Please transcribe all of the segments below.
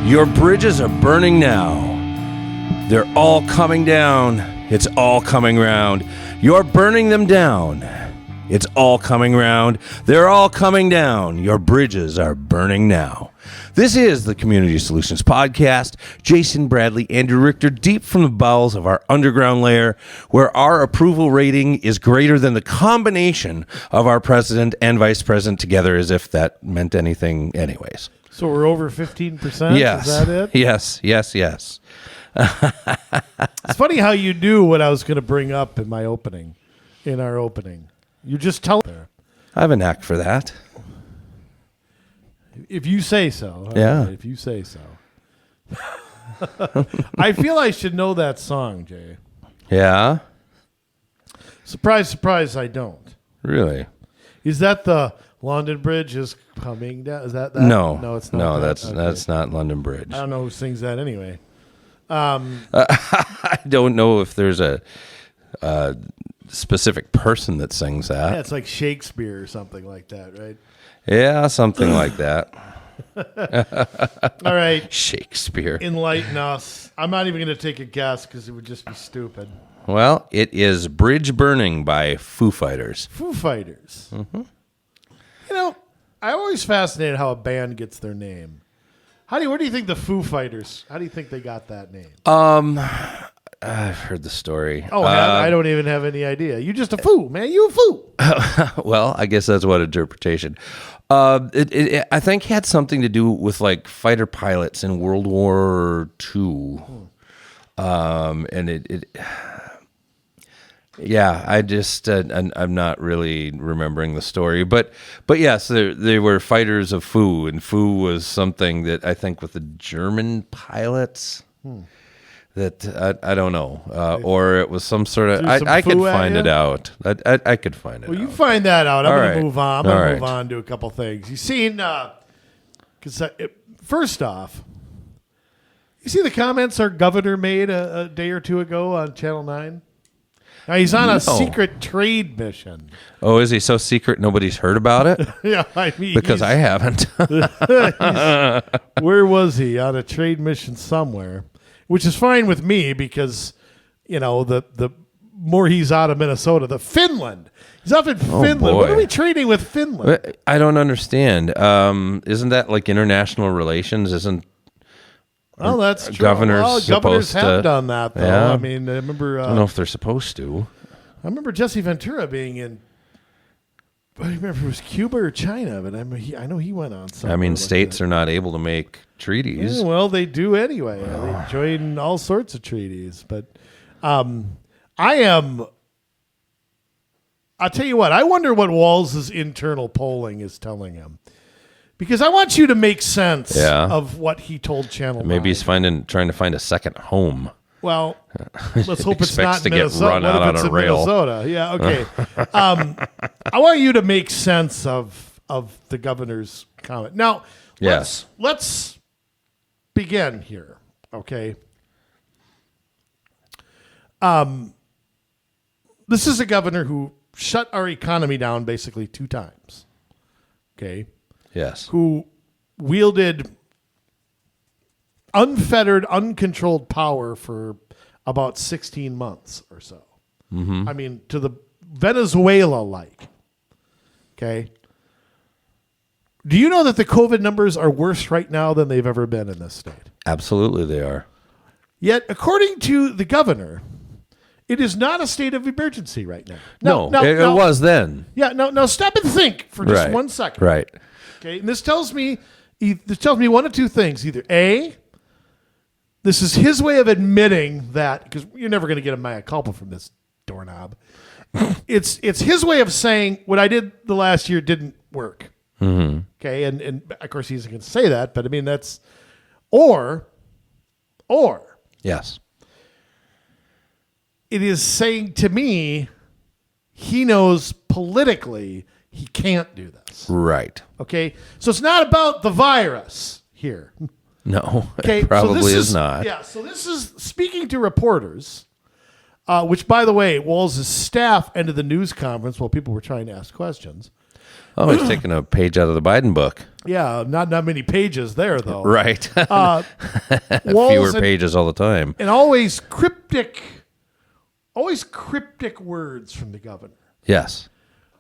Your bridges are burning now. They're all coming down. It's all coming round. You're burning them down. It's all coming round. They're all coming down. Your bridges are burning now. This is the Community Solutions Podcast. Jason Bradley, Andrew Richter, deep from the bowels of our underground lair, where our approval rating is greater than the combination of our president and vice president together, as if that meant anything anyways. So we're over 15%? Yes. Is that it? Yes. It's funny how you knew what I was going to bring up in our opening. You just tell there. I have a knack for that. If you say so. Yeah. If you say so. I feel I should know that song, Jay. Yeah? Surprise, surprise, I don't. Really? Is that the London Bridge is coming down? Is that? No. No, it's not. No, that. that's not London Bridge. I don't know who sings that anyway. I don't know if there's a specific person that sings that. Yeah, it's like Shakespeare or something like that, right? Yeah, something like that. All right. Shakespeare. Enlighten us. I'm not even going to take a guess because it would just be stupid. Well, it is Bridge Burning by Foo Fighters. Foo Fighters. Mm-hmm. You know, I'm always fascinated how a band gets their name. Where do you think the Foo Fighters, how do you think they got that name? I've heard the story. Oh, I don't even have any idea. You're just a foo, man. You a foo. Well, I guess that's one interpretation. It I think had something to do with like fighter pilots in World War II. And yeah, I just I'm not really remembering the story, but yes, they were fighters of Foo, and Foo was something that I think with the German pilots. That I don't know, or it was some sort of. I could find it out. I could find it. Well, you find that out. I'm going to move on. I'm going to move on to a couple things. You seen? Because first off, you see the comments our governor made a day or two ago on Channel 9. Now he's on a secret trade mission. Oh, is he so secret nobody's heard about it? Yeah, I mean, because I haven't. Where was he? On a trade mission somewhere. Which is fine with me because, you know, the more he's out of Minnesota, Finland. He's up in Finland. Boy. What are we trading with Finland? I don't understand. Isn't that like international relations? Well, that's true. Governors have done that, though. Yeah. I mean, I remember. I don't know if they're supposed to. I remember Jesse Ventura being in. I don't remember if it was Cuba or China, but I know he went on something. I mean, states are not able to make treaties. Yeah, well, they do anyway. They join all sorts of treaties. But I'll tell you what, I wonder what Walz's internal polling is telling him. Because I want you to make sense of what he told Channel 9. Maybe he's trying to find a second home. Well, let's hope it's not to Minnesota. get run out what if it's on a in rail? Minnesota? Yeah, okay. I want you to make sense of the governor's comment. Now, let's begin here, okay? This is a governor who shut our economy down basically 2 times, okay? Yes. Who wielded unfettered, uncontrolled power for about 16 months or so. Mm-hmm. I mean, to the Venezuela-like. Okay? Do you know that the COVID numbers are worse right now than they've ever been in this state? Absolutely they are. Yet, according to the governor, it is not a state of emergency right now. It was then. Yeah, now stop and think for just 1 second. Right. Okay, and this tells me one of 2 things. Either A, this is his way of admitting that, because you're never going to get a mea culpa from this doorknob. It's his way of saying what I did the last year didn't work. Mm-hmm. Okay, and of course he isn't going to say that, but I mean that's or yes, it is saying to me he knows politically he can't do this. Right. Okay, so it's not about the virus here. No, okay, it probably so is not. Yeah, so this is speaking to reporters, which, by the way, Walz's staff ended the news conference while people were trying to ask questions. Oh, he's taking a page out of the Biden book. Yeah, not many pages there, though. Right. Walz Fewer pages all the time. And always cryptic words from the governor. Yes.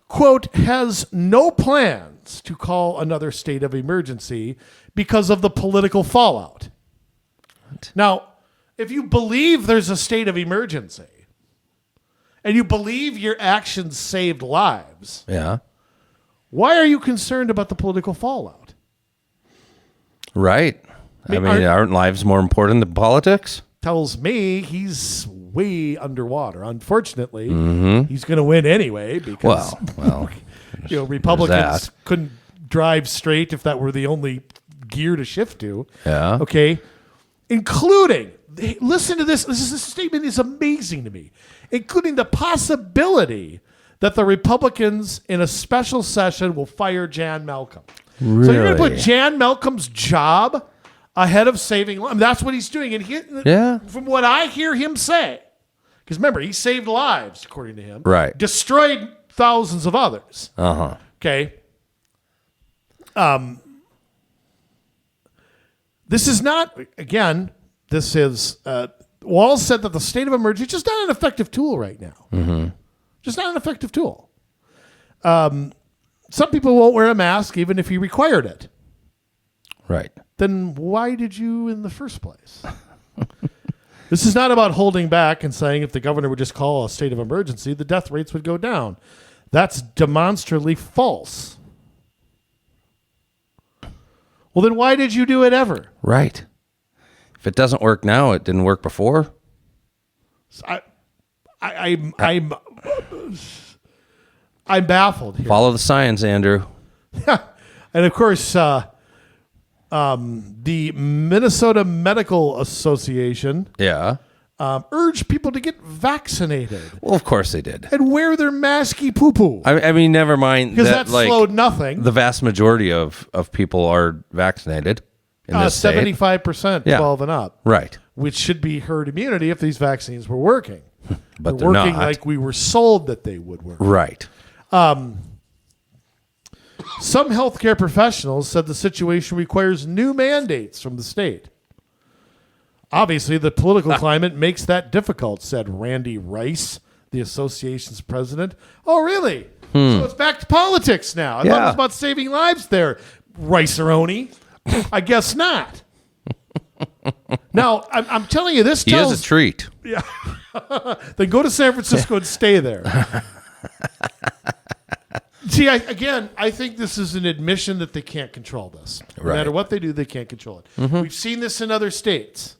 Quote, has no plans to call another state of emergency because of the political fallout. What? Now, if you believe there's a state of emergency and you believe your actions saved lives, Yeah. why are you concerned about the political fallout? Right. I mean, aren't lives more important than politics? Tells me he's way underwater. Unfortunately, he's going to win anyway because well, Republicans couldn't drive straight if that were the only gear to shift to. Yeah. Okay. Including, listen to this. This statement is amazing to me. Including the possibility that the Republicans in a special session will fire Jan Malcolm. Really? So you're going to put Jan Malcolm's job ahead of saving lives. That's what he's doing. And from what I hear him say, because remember, he saved lives, according to him. Right. Destroyed thousands of others. Uh-huh. Okay. This is not, again, this is, Walz said that the state of emergency is just not an effective tool right now. Mm-hmm. Just not an effective tool. Some people won't wear a mask even if he required it. Right. Then why did you in the first place? This is not about holding back and saying if the governor would just call a state of emergency, the death rates would go down. That's demonstrably false. Well, then why did you do it ever? Right. If it doesn't work now, it didn't work before. I'm baffled here. Follow the science, Andrew. And of course, the Minnesota Medical Association urged people to get vaccinated. Well, of course they did. And wear their masky poo-poo. I mean, never mind because that slowed nothing. The vast majority of people are vaccinated in this state. 75%, 12 and up. Right. Which should be herd immunity if these vaccines were working. But they're working not. like we were sold that they would work. Right. Some healthcare professionals said the situation requires new mandates from the state. Obviously, the political climate makes that difficult, said Randy Rice, the association's president. Oh, really? So it's back to politics now. I thought it was about saving lives there, Rice-a-roni. I guess not. Now, I'm telling you, this tells... He is a treat. Yeah. Then go to San Francisco and stay there. See, I think this is an admission that they can't control this. No matter what they do, they can't control it. Mm-hmm. We've seen this in other states.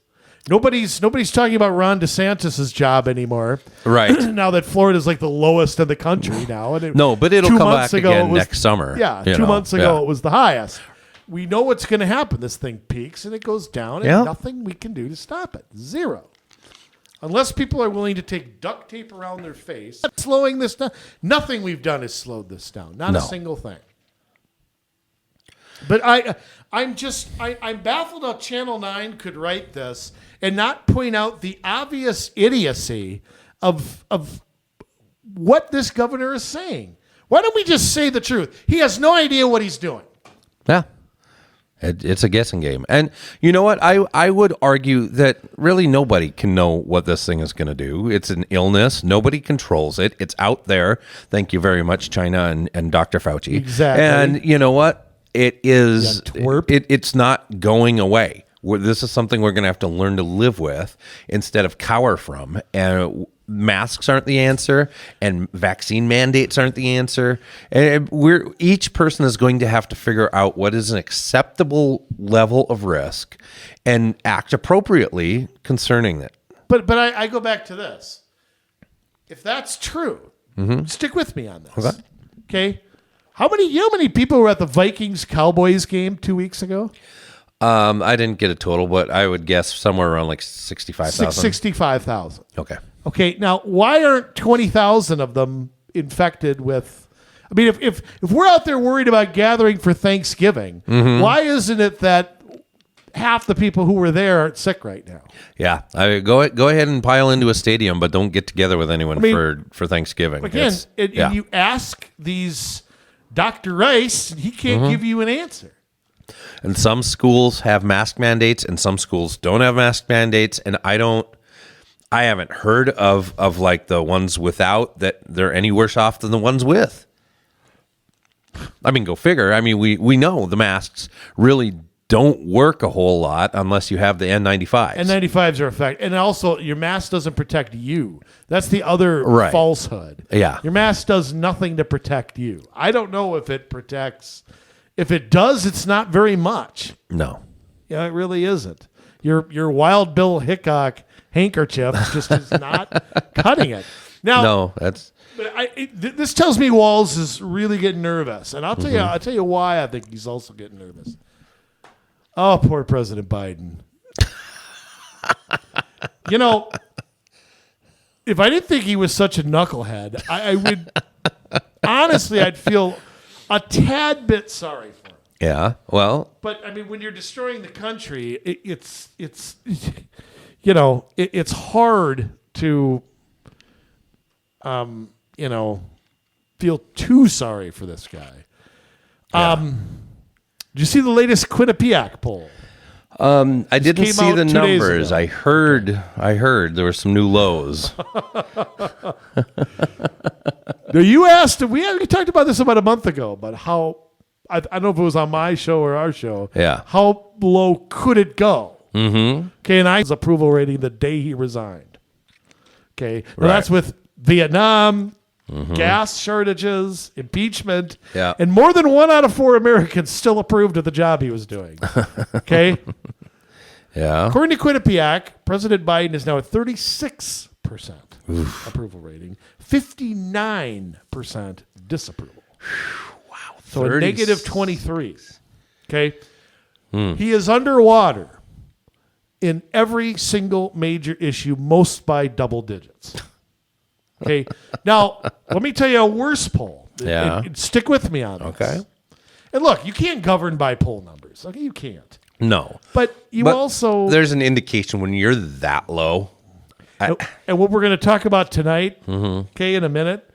Nobody's talking about Ron DeSantis' job anymore. Right. Now that Florida's like the lowest in the country now. And but it'll come back again next summer. Yeah, 2 months ago it was the highest. We know what's going to happen. This thing peaks and it goes down and nothing we can do to stop it. Zero. Unless people are willing to take duct tape around their face, slowing this down. Nothing we've done has slowed this down. Not a single thing. But I'm baffled how Channel 9 could write this and not point out the obvious idiocy of what this governor is saying. Why don't we just say the truth? He has no idea what he's doing. Yeah. It's a guessing game. And you know what? I would argue that really nobody can know what this thing is going to do. It's an illness. Nobody controls it. It's out there. Thank you very much, China and Dr. Fauci. Exactly. And you know what? It is. It's not going away. This is something we're going to have to learn to live with instead of cower from. And masks aren't the answer, and vaccine mandates aren't the answer. And each person is going to have to figure out what is an acceptable level of risk and act appropriately concerning it. But I go back to this. If that's true, stick with me on this. Okay. How many people were at the Vikings-Cowboys game 2 weeks ago? I didn't get a total, but I would guess somewhere around like 65,000. 65,000. Okay. Now, why aren't 20,000 of them infected with... I mean, if we're out there worried about gathering for Thanksgiving, why isn't it that half the people who were there aren't sick right now? Yeah. Go ahead and pile into a stadium, but don't get together with anyone for Thanksgiving. Again, you ask these Dr. Rice, he can't give you an answer. And some schools have mask mandates and some schools don't have mask mandates. And I haven't heard of like the ones without that they're any worse off than the ones with. I mean, go figure. I mean, we know the masks really don't work a whole lot unless you have the N95s. N95s are effective. And also, your mask doesn't protect you. That's the other falsehood. Yeah. Your mask does nothing to protect you. I don't know if it protects. If it does, it's not very much. No. Yeah, it really isn't. Your Wild Bill Hickok handkerchief just is not cutting it. Now, no, that's... But this tells me Walz is really getting nervous, and I'll tell you why I think he's also getting nervous. Oh, poor President Biden. You know, if I didn't think he was such a knucklehead, I would honestly, I'd feel a tad bit sorry for him. Yeah, well, but I mean, when you're destroying the country, it's you know, it's hard to feel too sorry for this guy. Yeah. Did you see the latest Quinnipiac poll? I didn't see the 2 days numbers. ago. I heard there were some new lows. Now you asked, we talked about this about a month ago, about how, I don't know if it was on my show or our show. Yeah. How low could it go? Mm-hmm. Okay, and his approval rating the day he resigned. Okay, now Right. that's with Vietnam, gas shortages, impeachment, Yeah. and more than 1 out of 4 Americans still approved of the job he was doing. Okay, Yeah. according to Quinnipiac, President Biden is now at 36% approval rating, 59% disapproval. Wow. So a negative 23. Okay, he is underwater in every single major issue, most by double digits. Okay. Now, let me tell you a worse poll. Yeah. Stick with me on this. Okay. And look, you can't govern by poll numbers. Okay, you can't. No. But you also... There's an indication when you're that low. And what we're going to talk about tonight, okay, in a minute,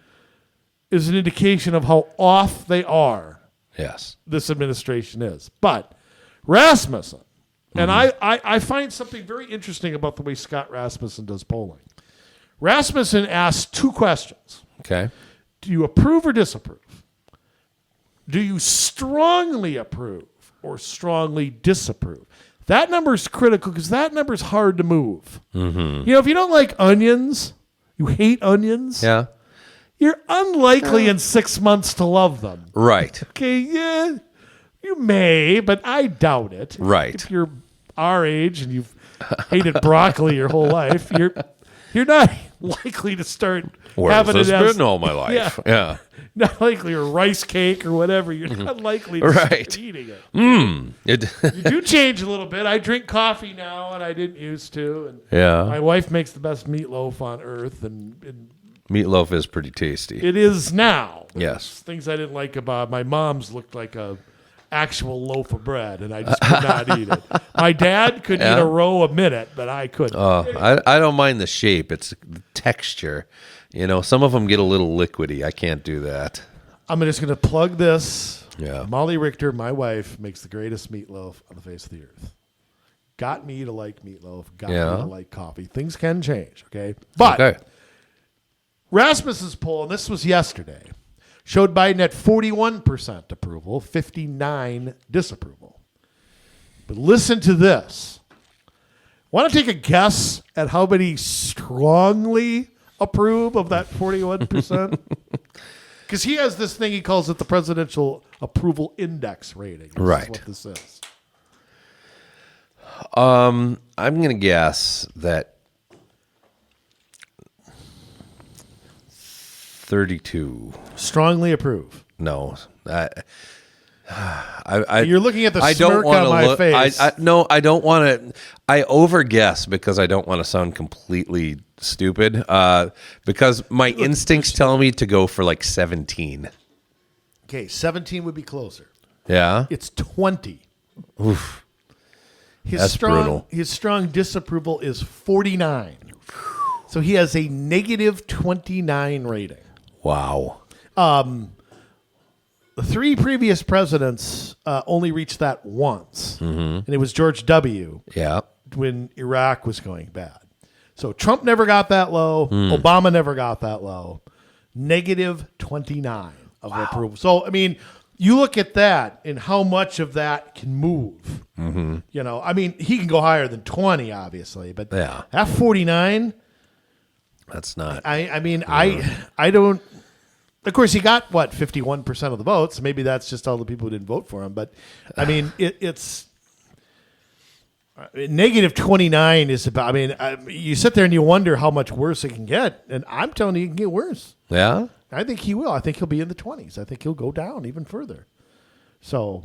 is an indication of how off they are, Yes. this administration is. But Rasmussen, and I find something very interesting about the way Scott Rasmussen does polling. Rasmussen asks 2 questions. Okay. Do you approve or disapprove? Do you strongly approve or strongly disapprove? That number is critical because that number is hard to move. You know, if you don't like onions, you hate onions, Yeah. you're unlikely in 6 months to love them. Right. Okay, yeah, you may, but I doubt it. Right. If you're our age and you've hated broccoli your whole life, you're not likely to start Where having has it this as been all my life? Yeah. not likely a rice cake or whatever. You're not likely to Right. start eating it. It, You do change a little bit. I drink coffee now, and I didn't used to. And yeah. my wife makes the best meatloaf on earth, and Meatloaf is pretty tasty. it is now. Yes. Things I didn't like about my mom's looked like a actual loaf of bread, and I just could not eat it. My dad could eat a row a minute, but I couldn't. I don't mind the shape. It's the texture. You know, some of them get a little liquidy. I can't do that. I'm just going to plug this. Yeah. Molly Richter, my wife, makes the greatest meatloaf on the face of the earth. Got me to like meatloaf. Got me to like coffee. Things can change, okay? But Okay. Rasmussen's poll, and this was yesterday, showed Biden at 41% approval, 59% disapproval. But listen to this. Want to take a guess at how many strongly approve of that 41%? Because he has this thing, he calls it the Presidential Approval Index rating. This Right. is what this is. I'm going to guess that 32. Strongly approve. No. You're looking at the I don't smirk want on to my face. No, I don't want to. I overguess because I don't want to sound completely stupid. Because my instincts tell me to go for like 17. Okay, 17 would be closer. Yeah. It's 20. Oof. His That's brutal. His strong disapproval is 49. So he has a negative 29 rating. Wow. the 3 previous presidents only reached that once, and it was George W. Yeah. when Iraq was going bad. So Trump never got that low. Obama never got that low. Negative 29 of approval. So, I mean, you look at that and how much of that can move. You know, I mean, he can go higher than 20, obviously, but at 49, that's not. I mean, I don't. Of course, he got, 51% of the votes. Maybe that's just all the people who didn't vote for him. But, I mean, it's negative 29 is about, I mean, you sit there and you wonder how much worse it can get. And I'm telling you, it can get worse. Yeah? I think he will. I think he'll be in the 20s. I think he'll go down even further. So,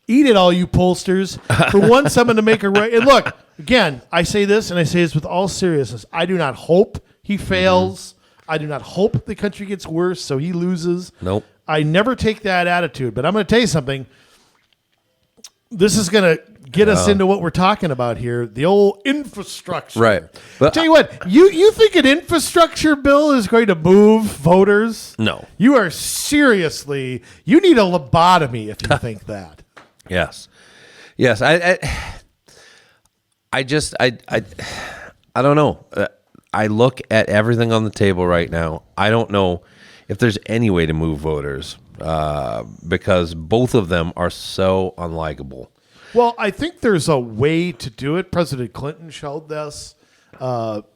eat it, all you pollsters. For one, someone to make a right. And look, again, I say this, and I say this with all seriousness. I do not hope he fails. I do not hope the country gets worse so he loses. Nope. I never take that attitude. But I'm going to tell you something. This is going to get us into what we're talking about here, the old infrastructure. Right. But Tell you what, you think an infrastructure bill is going to move voters? No. You are seriously, you need a lobotomy if you think that. Yes. Yes. I don't know. I look at everything on the table right now. I don't know if there's any way to move voters because both of them are so unlikable. Well, I think there's a way to do it. President Clinton showed this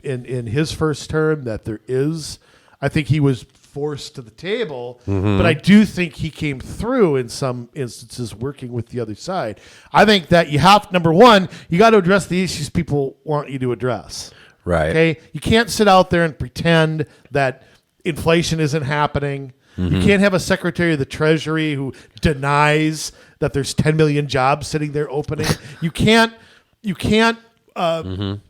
in his first term that there is. I think he was forced to the table, but I do think he came through in some instances working with the other side. I think that you have, number one, you got to address the issues people want you to address. Right. Okay. You can't sit out there and pretend that inflation isn't happening. You can't have a Secretary of the Treasury who denies that there's 10 million jobs sitting there opening. You can't ask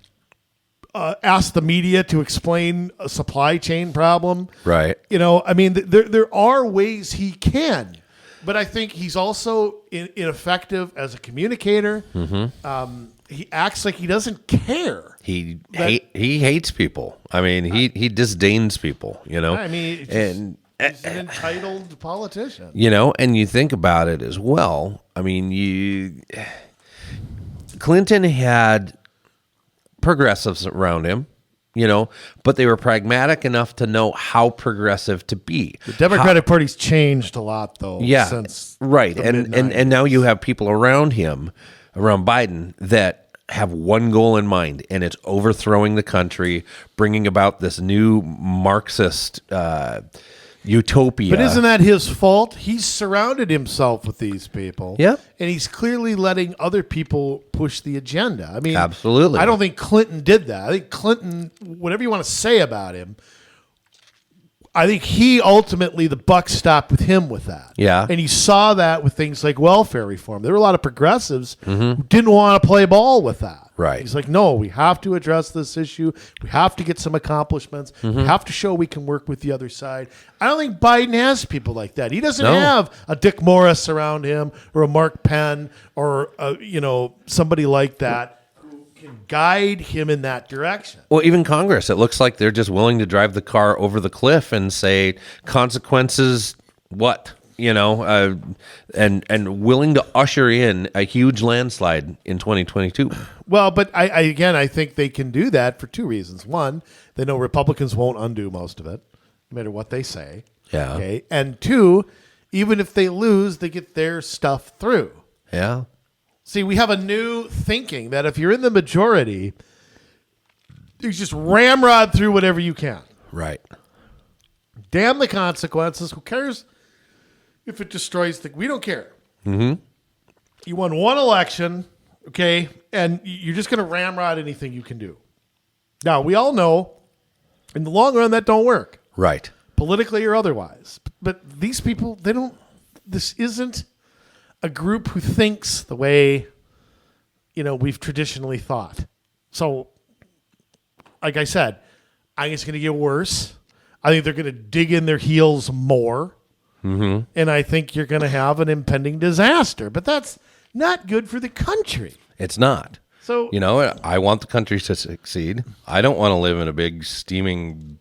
the media to explain a supply chain problem. Right. You know, I mean, there are ways he can, but I think he's also ineffective as a communicator. He acts like he doesn't care. He hates people. I mean, he disdains people, you know. I mean, he's an entitled politician. You know, and you think about it as well. I mean, Clinton had progressives around him, you know, but they were pragmatic enough to know how progressive to be. The Democratic Party's changed a lot, though. Yeah, since right. the And now you have people around him, around Biden, that have one goal in mind, and it's overthrowing the country, bringing about this new Marxist utopia. But isn't that his fault? He's surrounded himself with these people. Yeah. And he's clearly letting other people push the agenda. I mean, absolutely. I don't think Clinton did that. I think Clinton, whatever you want to say about him, I think he ultimately, the buck stopped with him with that. Yeah. And you saw that with things like welfare reform. There were a lot of progressives who didn't want to play ball with that. Right. He's like, no, we have to address this issue. We have to get some accomplishments. We have to show we can work with the other side. I don't think Biden has people like that. He doesn't have a Dick Morris around him or a Mark Penn or, somebody like that who can guide him in that direction. Well, even Congress, it looks like they're just willing to drive the car over the cliff and say consequences, what? You know, and willing to usher in a huge landslide in 2022. Well, but I think they can do that for two reasons. One, they know Republicans won't undo most of it, no matter what they say. Yeah. Okay. And two, even if they lose, they get their stuff through. Yeah. See, we have a new thinking that if you're in the majority, you just ramrod through whatever you can. Right. Damn the consequences. Who cares if it destroys the... We don't care. You won one election, okay, and you're just going to ramrod anything you can do. Now, we all know in the long run that don't work. Right. Politically or otherwise. But these people, they don't... This isn't a group who thinks the way, we've traditionally thought. So, like I said, I think it's going to get worse. I think they're going to dig in their heels more. And I think you're going to have an impending disaster. But that's not good for the country. It's not. So, I want the country to succeed. I don't want to live in a big steaming,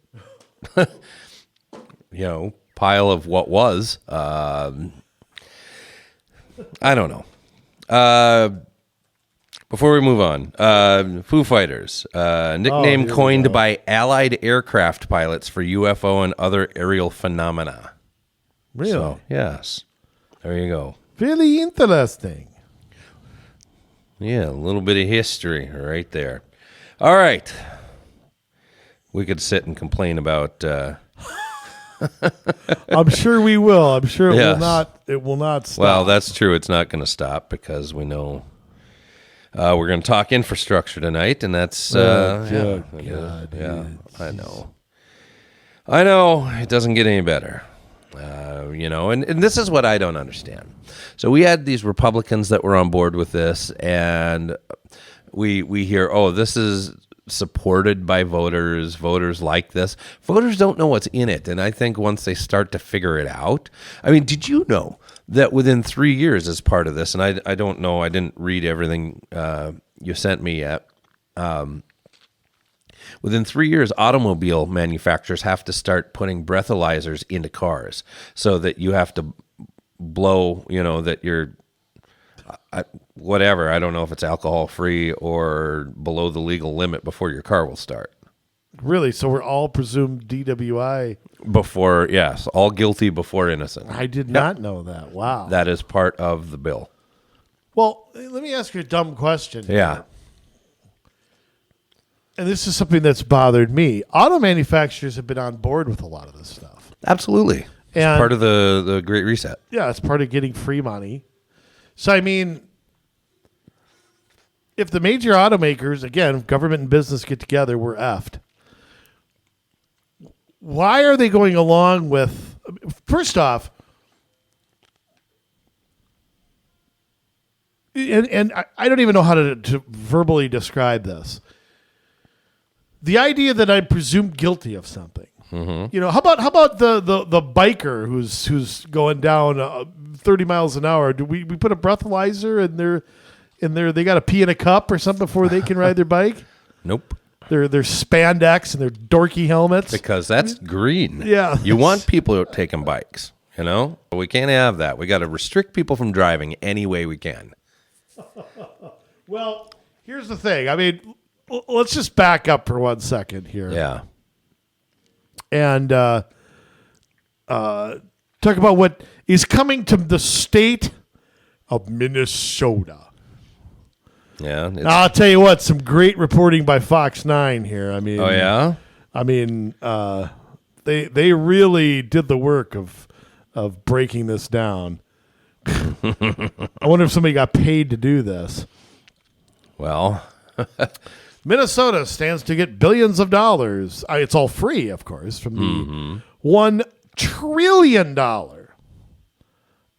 pile of what was. I don't know. Before we move on, Foo Fighters, nickname here we coined go. by Allied aircraft pilots for UFO and other aerial phenomena. Really? So, yes. There you go. Really interesting. Yeah, a little bit of history right there. All right. We could sit and complain about... I'm sure we will. I'm sure it Yes. will not. It will not stop. Well, that's true. It's not going to stop because we know we're going to talk infrastructure tonight, and that's God, yeah. I know. It doesn't get any better. And this is what I don't understand. So we had these Republicans that were on board with this, and we hear, oh, this is supported by voters. Voters like this. Voters don't know what's in it, and I think once they start to figure it out, I mean, did you know that within 3 years as part of this, and I don't know, I didn't read everything you sent me yet. Within 3 years, automobile manufacturers have to start putting breathalyzers into cars so that you have to blow, that you're whatever. I don't know if it's alcohol free or below the legal limit before your car will start. Really? So we're all presumed DWI? Before, yes, all guilty before innocent. I did not know that. Wow. That is part of the bill. Well, let me ask you a dumb question. Yeah. And this is something that's bothered me. Auto manufacturers have been on board with a lot of this stuff. Absolutely. It's And- part of the Great Reset. Yeah, it's part of getting free money. So, I mean, if the major automakers, again, if government and business get together, we're effed. Why are they going along with, first off, and I don't even know how to verbally describe this. The idea that I'm presumed guilty of something. Mm-hmm. How about the biker who's going down 30 miles an hour? Do we put a breathalyzer in their they got to pee in a cup or something before they can ride their bike? Nope. Their spandex and their dorky helmets. Because that's green. Yeah. You want people taking bikes, We can't have that. We got to restrict people from driving any way we can. Well, here's the thing. I mean, let's just back up for 1 second here. Yeah. And talk about what is coming to the state of Minnesota. Yeah. Now, I'll tell you what, some great reporting by Fox 9 here. I mean, Oh, yeah? I mean, they really did the work of breaking this down. I wonder if somebody got paid to do this. Well, Minnesota stands to get billions of dollars. It's all free, of course, from the $1 trillion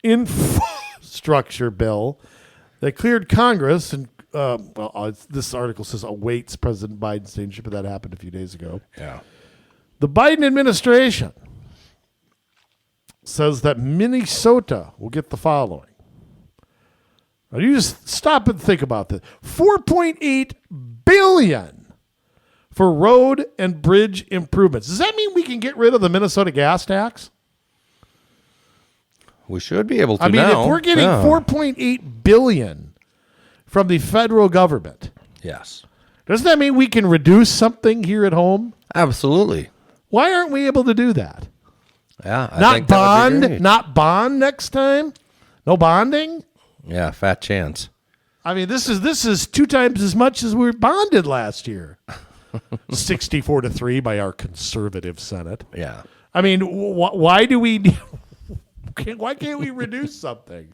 infrastructure bill that cleared Congress. And this article says awaits President Biden's signature, but that happened a few days ago. yeah. The Biden administration says that Minnesota will get the following. Now, you just stop and think about this. $4.8 billion for road and bridge improvements. Does that mean we can get rid of the Minnesota gas tax? We should be able to I mean, now. if we're getting $4.8 billion from the federal government, Yes. doesn't that mean we can reduce something here at home? Absolutely. Why aren't we able to do that? Yeah. I Not think that would be bond, great. not bond next time? No bonding? Yeah, fat chance. I mean, this is 2 times as much as we were bonded last year. 64-3 by our conservative Senate. Yeah. I mean, why do we? Why can't we reduce something?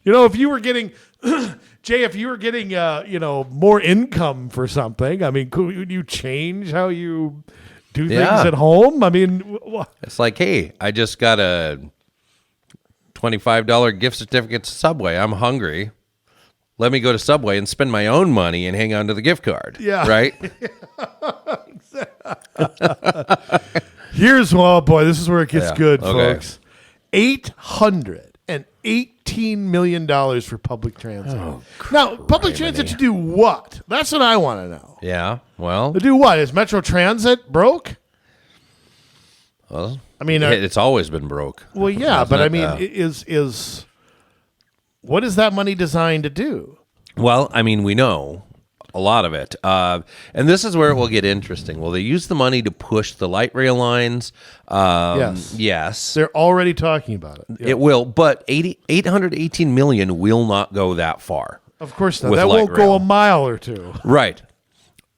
If you were getting, Jay, if you were getting, more income for something, I mean, could you change how you do things Yeah. at home? I mean, It's like, hey, I just got a $25 gift certificate to Subway. I'm hungry. Let me go to Subway and spend my own money and hang on to the gift card. Yeah. Right? here's, oh boy, this is where it gets Yeah, good, okay. folks. $818 million for public transit. Now, public transit to do what? That's what I want to know. Yeah. Well, To do what? Is Metro Transit broke? I mean, it's always been broke. well, yeah, Hasn't but I it? mean, is what is that money designed to do? Well, I mean, we know a lot of it. And this is where it will get interesting. Will they use the money to push the light rail lines? Yes. Yes. They're already talking about it. Yeah. It will, but 818 million will not go that far. Of course not. With That light won't rail. go a mile or two. Right.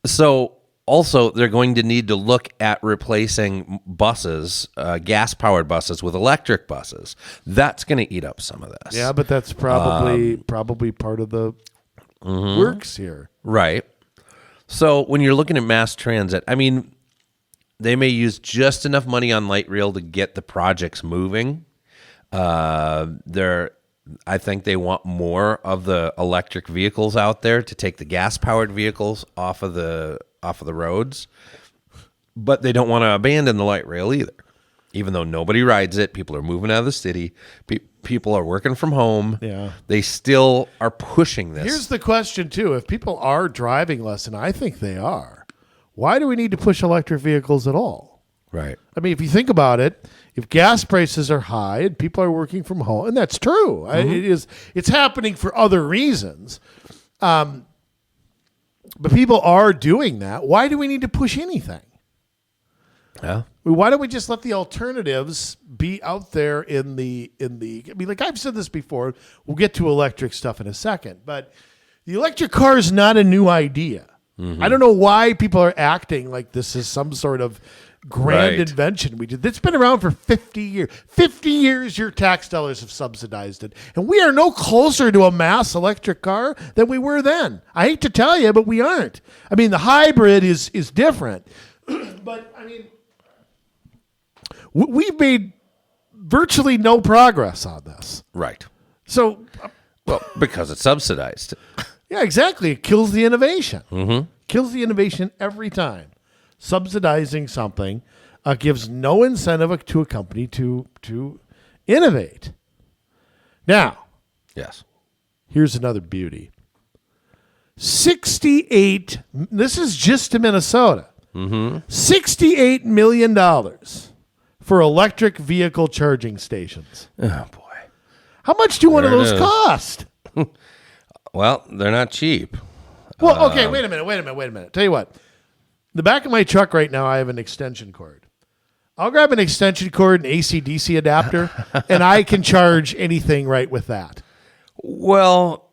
So also, they're going to need to look at replacing buses, gas-powered buses, with electric buses. That's going to eat up some of this. Yeah, but that's probably part of the works here. Right. So when you're looking at mass transit, I mean, they may use just enough money on light rail to get the projects moving. I think they want more of the electric vehicles out there to take the gas-powered vehicles off of the roads, but they don't want to abandon the light rail either. Even though nobody rides it, people are moving out of the city, people are working from home. Yeah. They still are pushing this. Here's the question, too. If people are driving less, and I think they are, why do we need to push electric vehicles at all? Right. I mean, if you think about it, if gas prices are high and people are working from home, and that's true, it's happening for other reasons. But people are doing that. Why do we need to push anything? Yeah. Why don't we just let the alternatives be out there in the I mean, like I've said this before, we'll get to electric stuff in a second, but the electric car is not a new idea. I don't know why people are acting like this is some sort of grand invention we did. It's been around for 50 years. 50 years your tax dollars have subsidized it. And we are no closer to a mass electric car than we were then. I hate to tell you, but we aren't. I mean, the hybrid is different. But, I mean, we've made virtually no progress on this. Right. So, Well, because it's subsidized. yeah, exactly. It kills the innovation. Kills the innovation every time. Subsidizing something gives no incentive to a company to innovate. Now, Yes. here's another beauty. 68, this is just to Minnesota. $68 million for electric vehicle charging stations. Oh, boy. How much do one of There it those is. cost? Well, they're not cheap. Well, okay, wait a minute. Tell you what. The back of my truck right now, I have an extension cord. I'll grab an extension cord, an AC/DC adapter, and I can charge anything right with that. Well,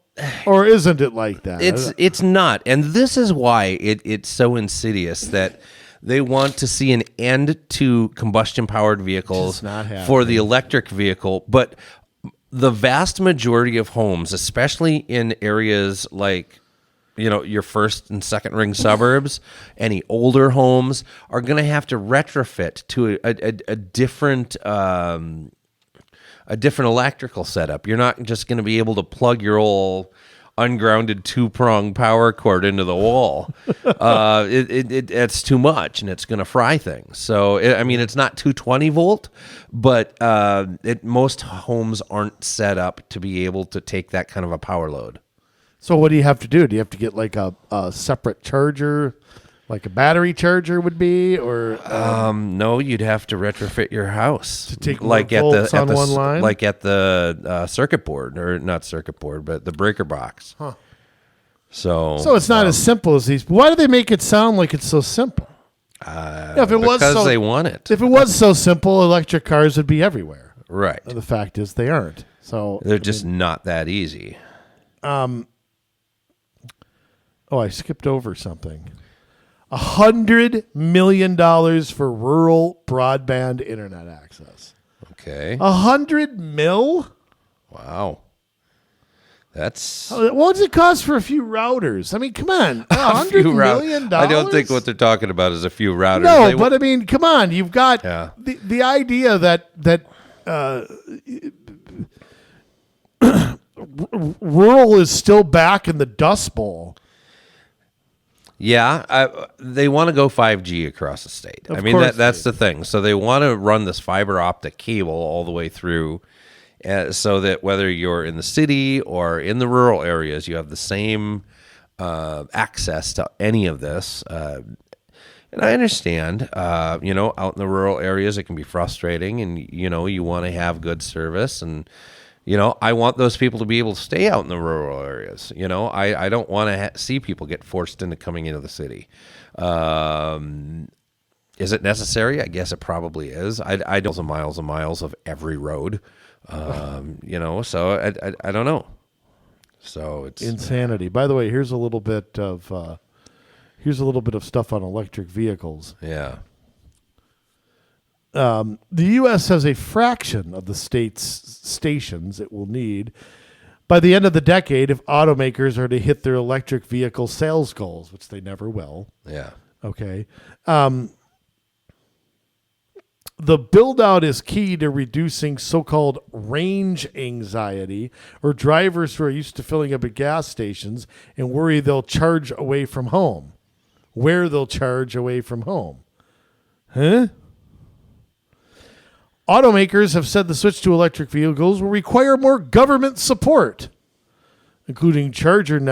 Or isn't it like that? it's not. And this is why it's so insidious that they want to see an end to combustion-powered vehicles It's not happening. for the electric vehicle. But the vast majority of homes, especially in areas like, you know, your first and second ring suburbs, any older homes are going to have to retrofit to a different electrical setup. You're not just going to be able to plug your old ungrounded 2-prong power cord into the wall. It's too much, and it's going to fry things. So, it's not 220 volt, but most homes aren't set up to be able to take that kind of a power load. So what do you have to do? Do you have to get like a separate charger, like a battery charger would be, or No, you'd have to retrofit your house to take like more volts on one line? like at the circuit board, or not circuit board, but the breaker box. Huh. So it's not as simple as these. Why do they make it sound like it's so simple? If it was because so, they want it. If it was so simple, electric cars would be everywhere. Right. And the fact is, they aren't. So They're just not that easy. Oh, I skipped over something. $100 million for rural broadband internet access. Okay. $100 million? Wow. That's What does it cost for a few routers? I mean, come on. a few $100 million? I don't think what they're talking about is a few routers. No, They- but I mean, come on. You've got the idea that rural is still back in the Dust Bowl. Yeah, they want to go 5G across the state. Of I mean, course that's they the thing. So they want to run this fiber optic cable all the way through, so that whether you're in the city or in the rural areas, you have the same access to any of this. And I understand, out in the rural areas, it can be frustrating, and you want to have good service, and You know, I want those people to be able to stay out in the rural areas. You know, I don't want to see people get forced into coming into the city. Is it necessary? I guess it probably is. I don't know miles and miles of every road. You know, so I don't know. So it's insanity. By the way, here's a little bit of stuff on electric vehicles. Yeah. The U.S. has a fraction of the state's stations it will need by the end of the decade if automakers are to hit their electric vehicle sales goals, which they never will. Yeah. Okay. The build-out is key to reducing so-called range anxiety, or drivers who are used to filling up at gas stations and worry they'll charge away from home. Where they'll charge away from home. Huh? Automakers have said the switch to electric vehicles will require more government support, including charging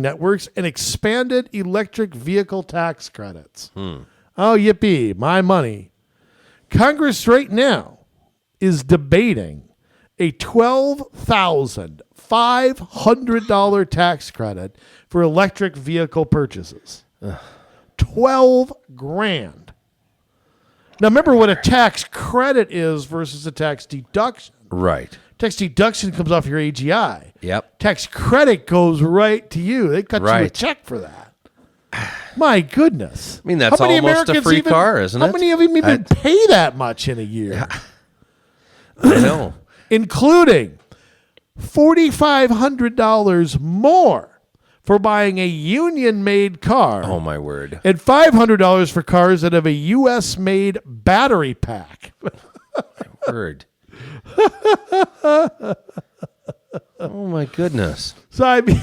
networks and expanded electric vehicle tax credits. Oh, yippee, my money. Congress right now is debating a $12,500 tax credit for electric vehicle purchases. $12,000. Now, remember what a tax credit is versus a tax deduction. Right. Tax deduction comes off your AGI. Yep. Tax credit goes right to you. They cut you a check for that. My goodness. I mean, that's almost a free car, isn't it? How many of them even pay that much in a year? I know. Including $4,500 more for buying a union-made car. Oh, my word. And $500 for cars that have a U.S.-made battery pack. Word. Oh, my goodness. So, I mean...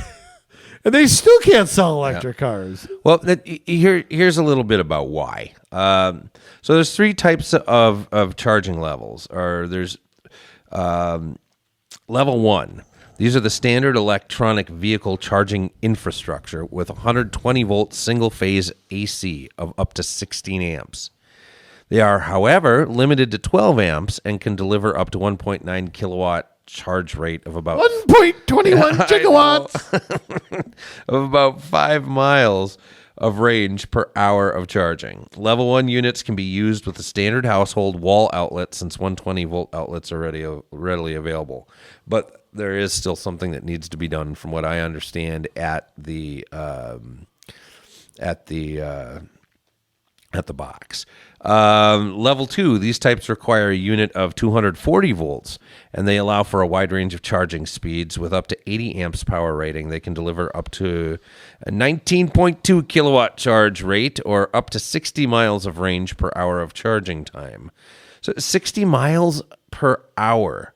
And they still can't sell electric cars. Well, here's a little bit about why. So there's three types of charging levels. There's level 1. These are the standard electronic vehicle charging infrastructure with 120-volt single-phase AC of up to 16 amps. They are, however, limited to 12 amps and can deliver up to 1.9 kilowatt charge rate of about 1.21 gigawatts of about 5 miles of range per hour of charging. Level 1 units can be used with a standard household wall outlet since 120-volt outlets are readily available. But there is still something that needs to be done, from what I understand, at the box. Level 2, these types require a unit of 240 volts, and they allow for a wide range of charging speeds with up to 80 amps power rating. They can deliver up to a 19.2 kilowatt charge rate or up to 60 miles of range per hour of charging time. So 60 miles per hour.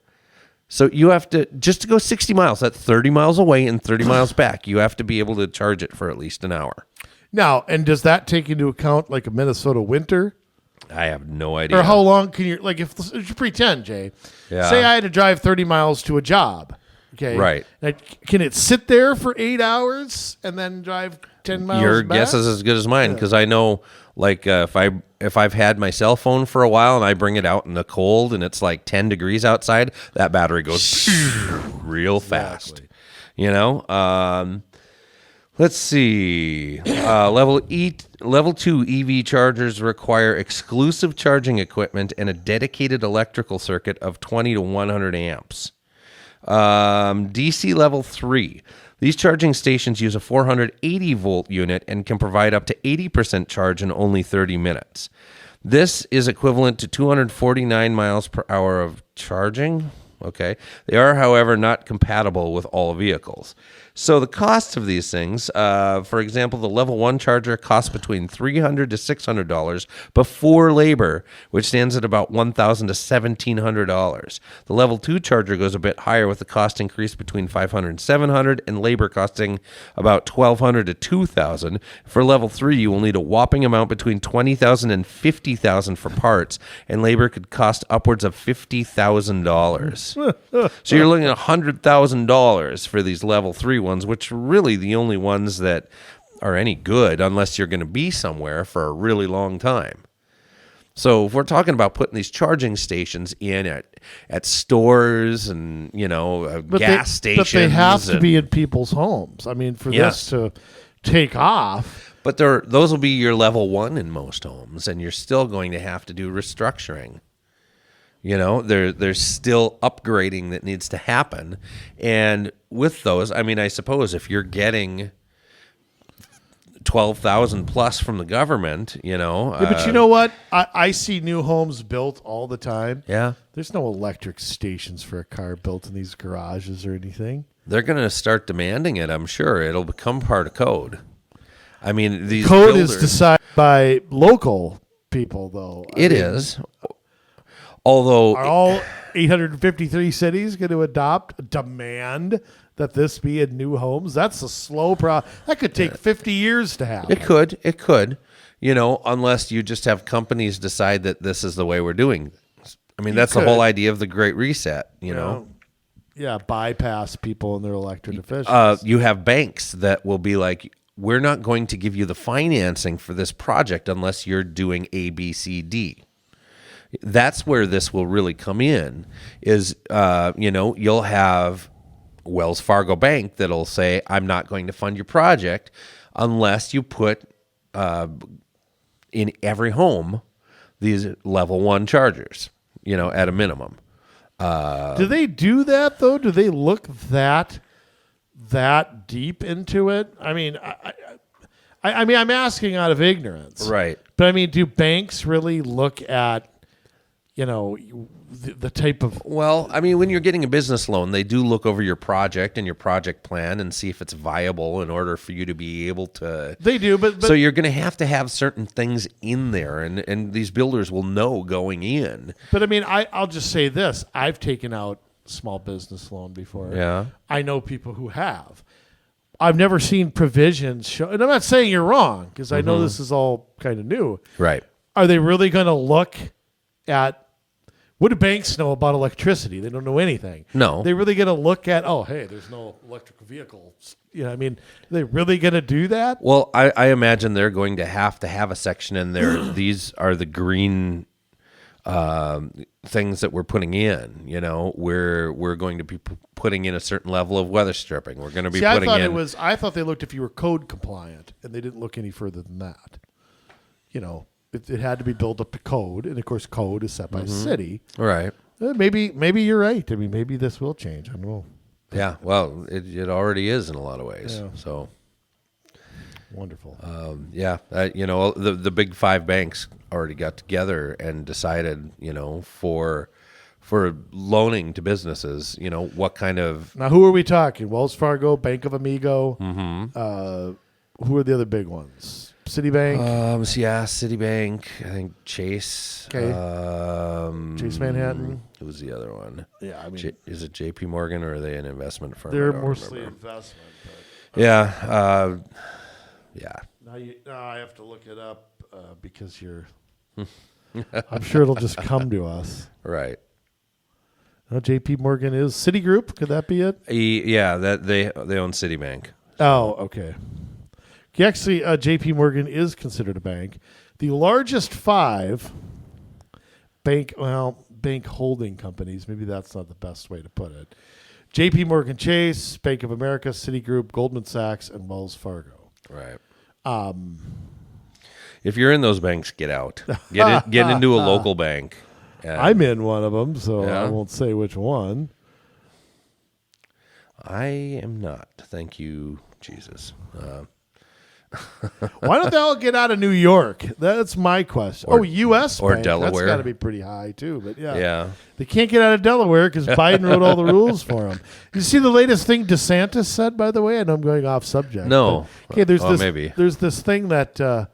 So you have to, just to go 60 miles, that's 30 miles away and 30 miles back. You have to be able to charge it for at least an hour. Now, and does that take into account like a Minnesota winter? I have no idea. Or how long can you, like, if you pretend, Jay, say I had to drive 30 miles to a job, okay? Right. Now, can it sit there for 8 hours and then drive 10 miles Your back? guess is as good as mine, because I know, like, if I've had my cell phone for a while and I bring it out in the cold and it's like 10 degrees outside, that battery goes real fast. You know? Let's see. Level 2 EV chargers require exclusive charging equipment and a dedicated electrical circuit of 20 to 100 amps. DC level 3. These charging stations use a 480 volt unit and can provide up to 80% charge in only 30 minutes. This is equivalent to 249 miles per hour of charging. Okay. They are, however, not compatible with all vehicles. So the cost of these things, for example, the level 1 charger costs between $300 to $600 before labor, which stands at about $1,000 to $1,700. The level 2 charger goes a bit higher, with the cost increase between $500 and $700, and labor costing about $1,200 to $2,000. For level 3, you will need a whopping amount between $20,000 and $50,000 for parts, and labor could cost upwards of $50,000. So you're looking at $100,000 for these level 3 ones, which are really the only ones that are any good unless you're going to be somewhere for a really long time. So if we're talking about putting these charging stations in at stores and, gas stations. But they have to be in people's homes. I mean, for this to take off. But those will be your level 1 in most homes, and you're still going to have to do restructuring. There's still upgrading that needs to happen. And with those, I mean, I suppose if you're getting 12,000 plus from the government, but you know what? I see new homes built all the time. Yeah. There's no electric stations for a car built in these garages or anything. They're going to start demanding it, I'm sure. It'll become part of code. I mean, these code builders, is decided by local people, though. It is. Although... Are all 853 cities going to demand that this be in new homes? That's a slow process. That could take 50 years to happen. It could, unless you just have companies decide that this is the way we're doing things. I mean, that's the whole idea of the Great Reset, Yeah, bypass people and their elected officials. You have banks that will be like, we're not going to give you the financing for this project unless you're doing A, B, C, D. That's where this will really come in is, you'll have Wells Fargo Bank that'll say, I'm not going to fund your project unless you put in every home these level 1 chargers, at a minimum. Do they do that, though? Do they look that deep into it? I mean, I'm asking out of ignorance. Right. But, I mean, do banks really look at, the type of... Well, I mean, when you're getting a business loan, they do look over your project and your project plan and see if it's viable in order for you to be able to... They do, but so you're going to have certain things in there, and these builders will know going in. But, I mean, I'll just say this. I've taken out small business loan before. Yeah. I know people who have. I've never seen provisions show... And I'm not saying you're wrong, because I know this is all kind of new. Right. Are they really going to look at... What do banks know about electricity? They don't know anything. No. They're really going to look at, hey, there's no electric vehicles. I mean, are they really going to do that? Well, I imagine they're going to have a section in there. These are the green things that we're putting in. We're going to be putting in a certain level of weather stripping. We're going to be putting in... I thought they looked if you were code compliant, and they didn't look any further than that. It had to be built up to code, and of course, code is set by city. Right. Maybe you're right. I mean, maybe this will change. I don't know. Yeah. Well, it already is in a lot of ways. Yeah. So wonderful. The big 5 banks already got together and decided, for loaning to businesses, what kind of... Now, who are we talking? Wells Fargo, Bank of Amigo. Who are the other big ones? Citibank? Citibank. I think Chase. Okay. Chase Manhattan. Who was the other one? Yeah, I mean... is it J.P. Morgan, or are they an investment firm? They're mostly investment. But, yeah. Now I have to look it up because you're... I'm sure it'll just come to us. Right. J.P. Morgan is Citigroup. Could that be it? Yeah, that they own Citibank. Oh, okay. Actually, J.P. Morgan is considered a bank. The largest 5 bank holding companies, maybe that's not the best way to put it. J.P. Morgan Chase, Bank of America, Citigroup, Goldman Sachs, and Wells Fargo. Right. If you're in those banks, get out. Get into a local bank. I'm in one of them, so I won't say which one. I am not. Thank you, Jesus. Why don't they all get out of New York? That's my question. U.S. or bank. Delaware. That's got to be pretty high too. But yeah, they can't get out of Delaware because Biden wrote all the rules for them. You see the latest thing DeSantis said, by the way? I know I'm going off subject. No. Okay, Maybe there's this thing that the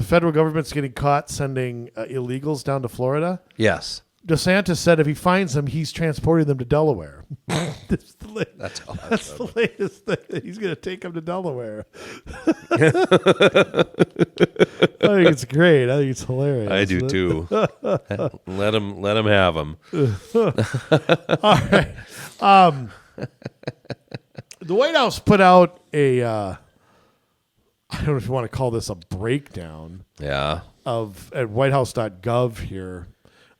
federal government's getting caught sending illegals down to Florida. Yes. DeSantis said if he finds them, he's transporting them to Delaware. That's the latest thing. He's going to take them to Delaware. I think it's great. I think it's hilarious. I do too. Let him have them. All right. The White House put out a I don't know if you want to call this a breakdown. Yeah. at whitehouse.gov here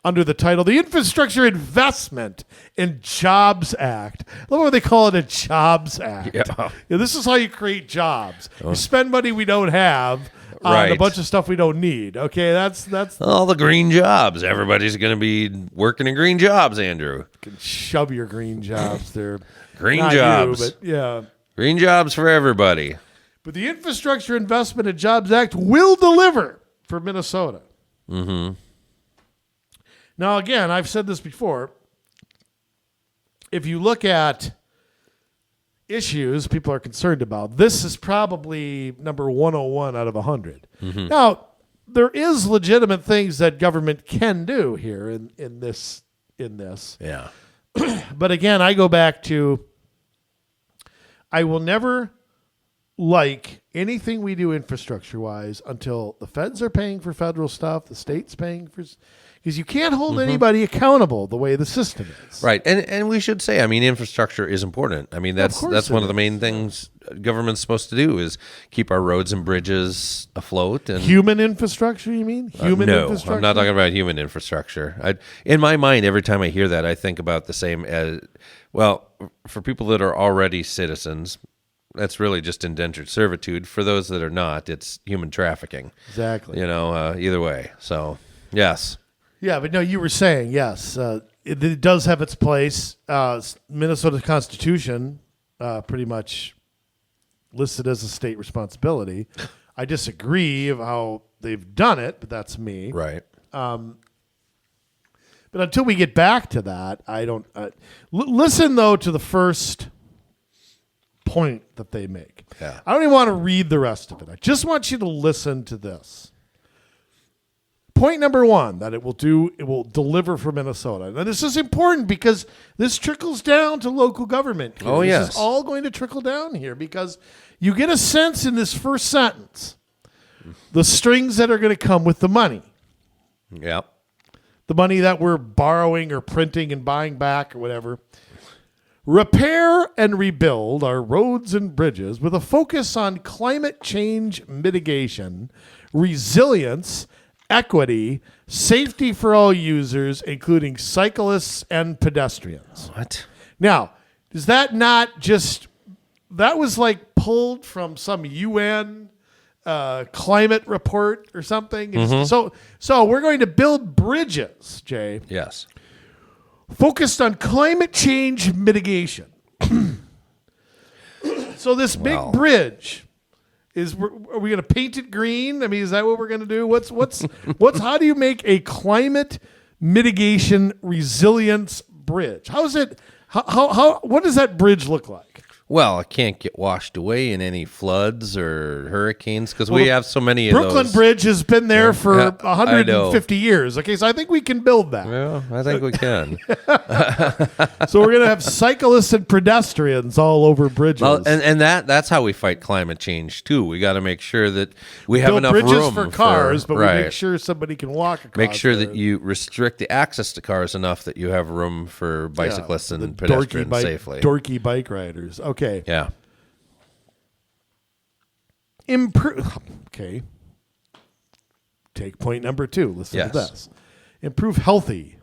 under the title, the Infrastructure Investment and Jobs Act. I love what they call it, a Jobs Act. Yeah. This is how you create jobs. You spend money we don't have on a Right. bunch of stuff we don't need. Okay, that's All the green jobs. Everybody's going to be working in green jobs, Andrew. shove your green jobs there. Green Not jobs. you, but yeah. Green jobs for everybody. But the Infrastructure Investment and Jobs Act will deliver for Minnesota. Mm-hmm. Now, again, I've said this before. If you look at issues people are concerned about, this is probably number 101 out of 100. Mm-hmm. Now, there is legitimate things that government can do here in this. Yeah. But again, I go back to, I will never like anything we do infrastructure-wise until the feds are paying for federal stuff, the state's paying for, because you can't hold anybody accountable the way the system is. Right. And we should say, I mean, infrastructure is important. I mean, that's course one it of the main things government's supposed to do is keep our roads and bridges afloat. And Human infrastructure, you mean? Human no, infrastructure? I'm not talking about human infrastructure. In my mind, every time I hear that, I think about the same as, well, for people that are already citizens, that's really just indentured servitude. For those that are not, it's human trafficking. Exactly. Either way. So, yes. Yeah, but no, you were saying, yes, it does have its place. Minnesota Constitution pretty much listed as a state responsibility. I disagree of how they've done it, but that's me. Right. But until we get back to that, I don't... listen, though, to the first point that they make. Yeah. I don't even want to read the rest of it. I just want you to listen to this. Point number one that it will deliver for Minnesota. Now, this is important because this trickles down to local government. Here. Oh, yes. This is all going to trickle down here because you get a sense in this first sentence, the strings that are going to come with the money. Yep. The money that we're borrowing or printing and buying back or whatever. Repair and rebuild our roads and bridges with a focus on climate change mitigation, resilience, equity, safety for all users, including cyclists and pedestrians. What? Now, is that not just, that was like pulled from some UN climate report or something? Mm-hmm. So we're going to build bridges, Jay, Yes. focused on climate change mitigation. So this big bridge are we going to paint it green? I mean, is that what we're going to do? What's how do you make a climate mitigation resilience bridge? How is it? How what does that bridge look like? Well, it can't get washed away in any floods or hurricanes because we have so many of those. Brooklyn Bridge has been there for Yeah, 150 years. Okay, so I think we can build that. Well, I think we can. So we're going to have cyclists and pedestrians all over bridges. Well, and that's how we fight climate change too. We got to make sure that we have build enough bridges room for cars, but right. we make sure somebody can walk across. Make sure there. that you restrict the access to cars enough that you have room for bicyclists and the pedestrians safely. Dorky bike riders. Okay. Yeah. Okay. Take point number 2. Listen Yes. to this. Improve healthy,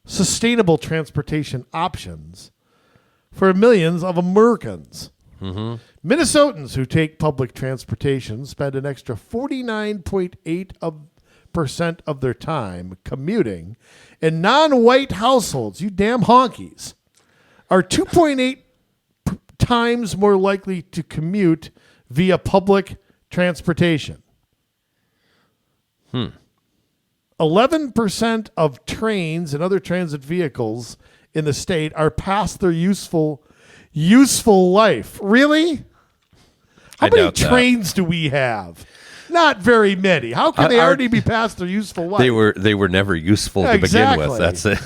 sustainable transportation options for millions of Americans. Mm-hmm. Minnesotans who take public transportation spend an extra 49.8% of their time commuting, and non-white households, you damn honkies, are 2.8 times more likely to commute via public transportation. 11% of trains and other transit vehicles in the state are past their useful life. Really? How I many doubt that. trains do we have? Not very many. How can they already be past their useful life? They were never useful to begin with. That's it.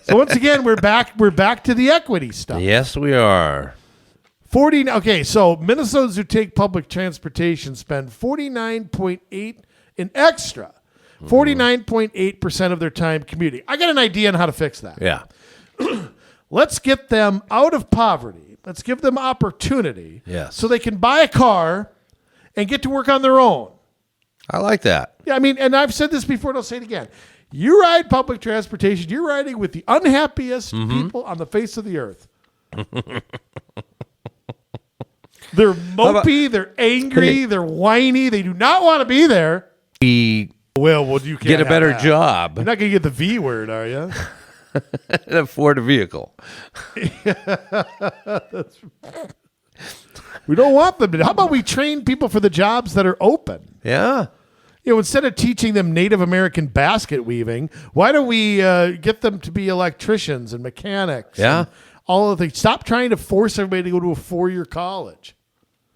So once again, we're back to the equity stuff. Yes, we are. Okay, so Minnesotans who take public transportation spend 49.8 an extra 49.8% of their time commuting. I got an idea on how to fix that. Yeah. Let's get them out of poverty. Let's give them opportunity Yes. so they can buy a car and get to work on their own. I like that. Yeah, I mean, and I've said this before, and I'll say it again. You ride public transportation, you're riding with the unhappiest people on the face of the earth. They're mopey, they're angry, they're whiny, they do not want to be there. Well, you can't Get a better job. You're not going to get the V word, are you? And afford a vehicle. We don't want them to. How about we train people for the jobs that are open? Yeah. You know, instead of teaching them Native American basket weaving, why don't we get them to be electricians and mechanics? Yeah. And all of the things. Stop trying to force everybody to go to a 4-year college.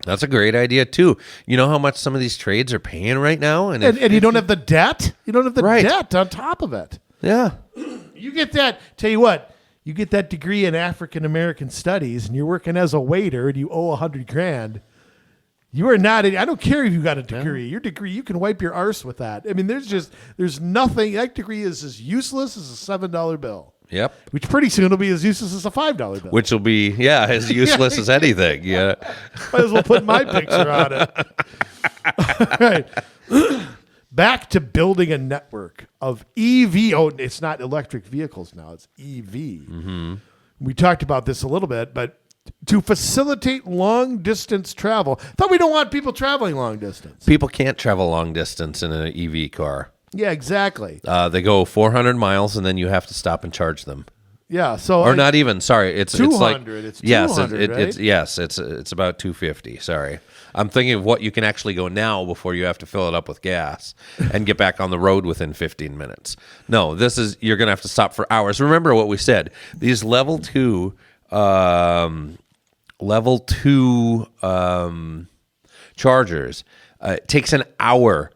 That's a great idea, too. You know how much some of these trades are paying right now? And you don't have the debt? You don't have the debt on top of it. Yeah. You get that. Tell you what, you get that degree in African American studies and you're working as a waiter and you owe $100,000. You are not. I don't care if you got a degree. Your degree, you can wipe your arse with that. I mean, there's nothing. That degree is as useless as a $7 bill. Yep. Which pretty soon will be as useless as a $5 bill. Which will be, as useless as anything. Yeah. Might as well put my picture on it. All right. Back to building a network of EV. Oh, it's not electric vehicles now. It's EV. Mm-hmm. We talked about this a little bit, but to facilitate long-distance travel. I thought we don't want people traveling long distance. People can't travel long distance in an EV car. Yeah, exactly. They go 400 miles, and then you have to stop and charge them. Yeah, so or not even. Sorry, it's 200. It's like it's 200, right? It's about 250. Sorry, I'm thinking of what you can actually go now before you have to fill it up with gas and get back on the road within 15 minutes. No, you're going to have to stop for hours. Remember what we said. These level two chargers. It takes an hour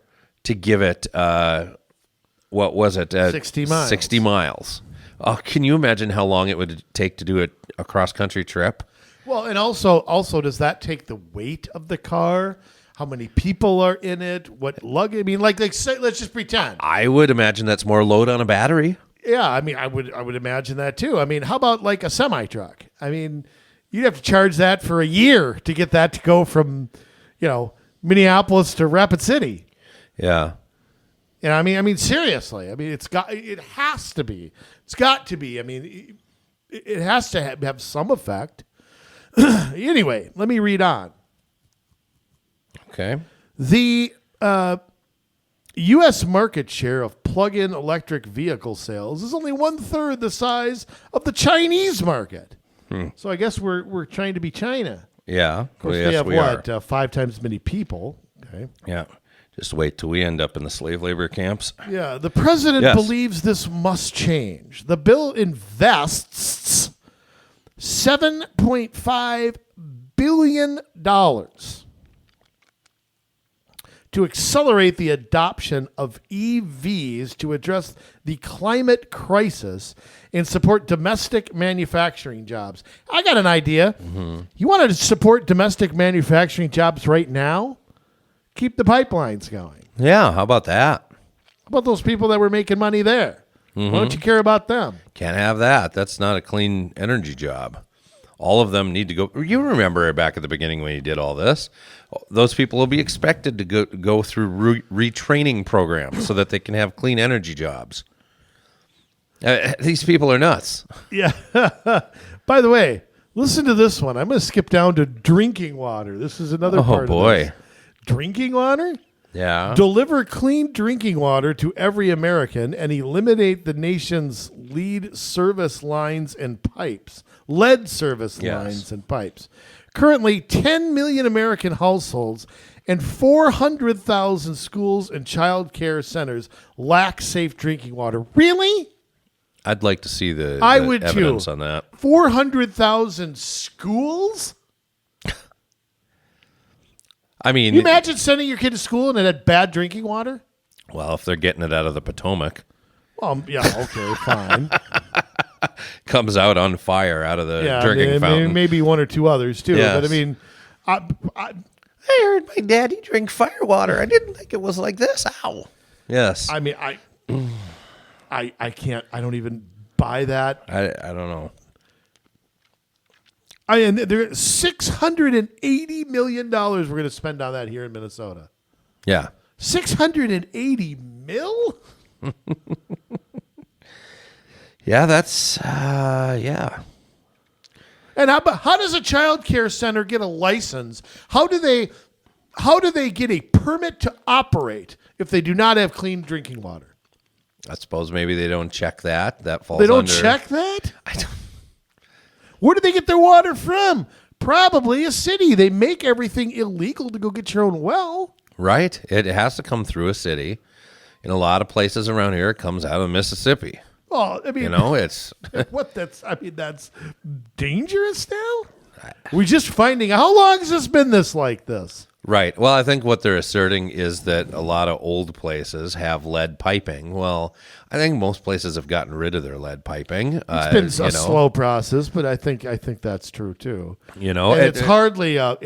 to give it. What was it? 60 miles. 60 miles. Oh, can you imagine how long it would take to do a cross-country trip? Well, and also, does that take the weight of the car? How many people are in it? What luggage? I mean, like say, let's just pretend. I would imagine that's more load on a battery. Yeah, I mean, I would imagine that too. I mean, how about like a semi-truck? I mean, you'd have to charge that for a year to get that to go from, Minneapolis to Rapid City. Yeah. And I mean, seriously. I mean, it has to be. It's got to be. I mean, it has to have some effect. Anyway, let me read on. Okay. The U.S. market share of plug-in electric vehicle sales is only 1/3 the size of the Chinese market. So I guess we're trying to be China. Yeah. Of course, yes, they have 5 times as many people. Okay. Yeah. Just wait till we end up in the slave labor camps. Yeah. The president believes this must change. The bill invests $7.5 billion to accelerate the adoption of EVs to address the climate crisis and support domestic manufacturing jobs. I got an idea. Mm-hmm. You want to support domestic manufacturing jobs right now? Keep the pipelines going. Yeah, how about that? How about those people that were making money there? Mm-hmm. Why don't you care about them? Can't have that. That's not a clean energy job. All of them need to go. You remember back at the beginning when you did all this. Those people will be expected to go through retraining programs so that they can have clean energy jobs. These people are nuts. Yeah. By the way, listen to this one. I'm going to skip down to drinking water. This is another part of this. Drinking water? Yeah. Deliver clean drinking water to every American and eliminate the nation's lead service lines and pipes. Lead service lines and pipes. Currently, 10 million American households and 400,000 schools and child care centers lack safe drinking water. Really? I'd like to see the would evidence too. on that. 400,000 schools? I mean, can you imagine sending your kid to school and it had bad drinking water? Well, if they're getting it out of the Potomac. Well, yeah, okay, fine. Comes out on fire out of the drinking fountain. Maybe one or two others too. Yes. But I mean, I heard my daddy drink fire water. I didn't think it was like this. Ow. Yes. I mean, I can't. I don't even buy that. I don't know. And there $680 million we're going to spend on that here in Minnesota. Yeah. $680 million? Yeah, that's yeah. And how does a child care center get a license? How do they get a permit to operate if they do not have clean drinking water? I suppose maybe they don't check that. That falls. They don't under, check that? I don't, Where do they get their water from? Probably a city. They make everything illegal to go get your own well. right? It has to come through a city. In a lot of places around here, it comes out of Mississippi. Well, I mean, It's that's dangerous now? We just finding how long has this been like this? right. Well, I think what they're asserting is that a lot of old places have lead piping. Well, I think most places have gotten rid of their lead piping. It's been a slow process, but I think that's true too. And it's hardly a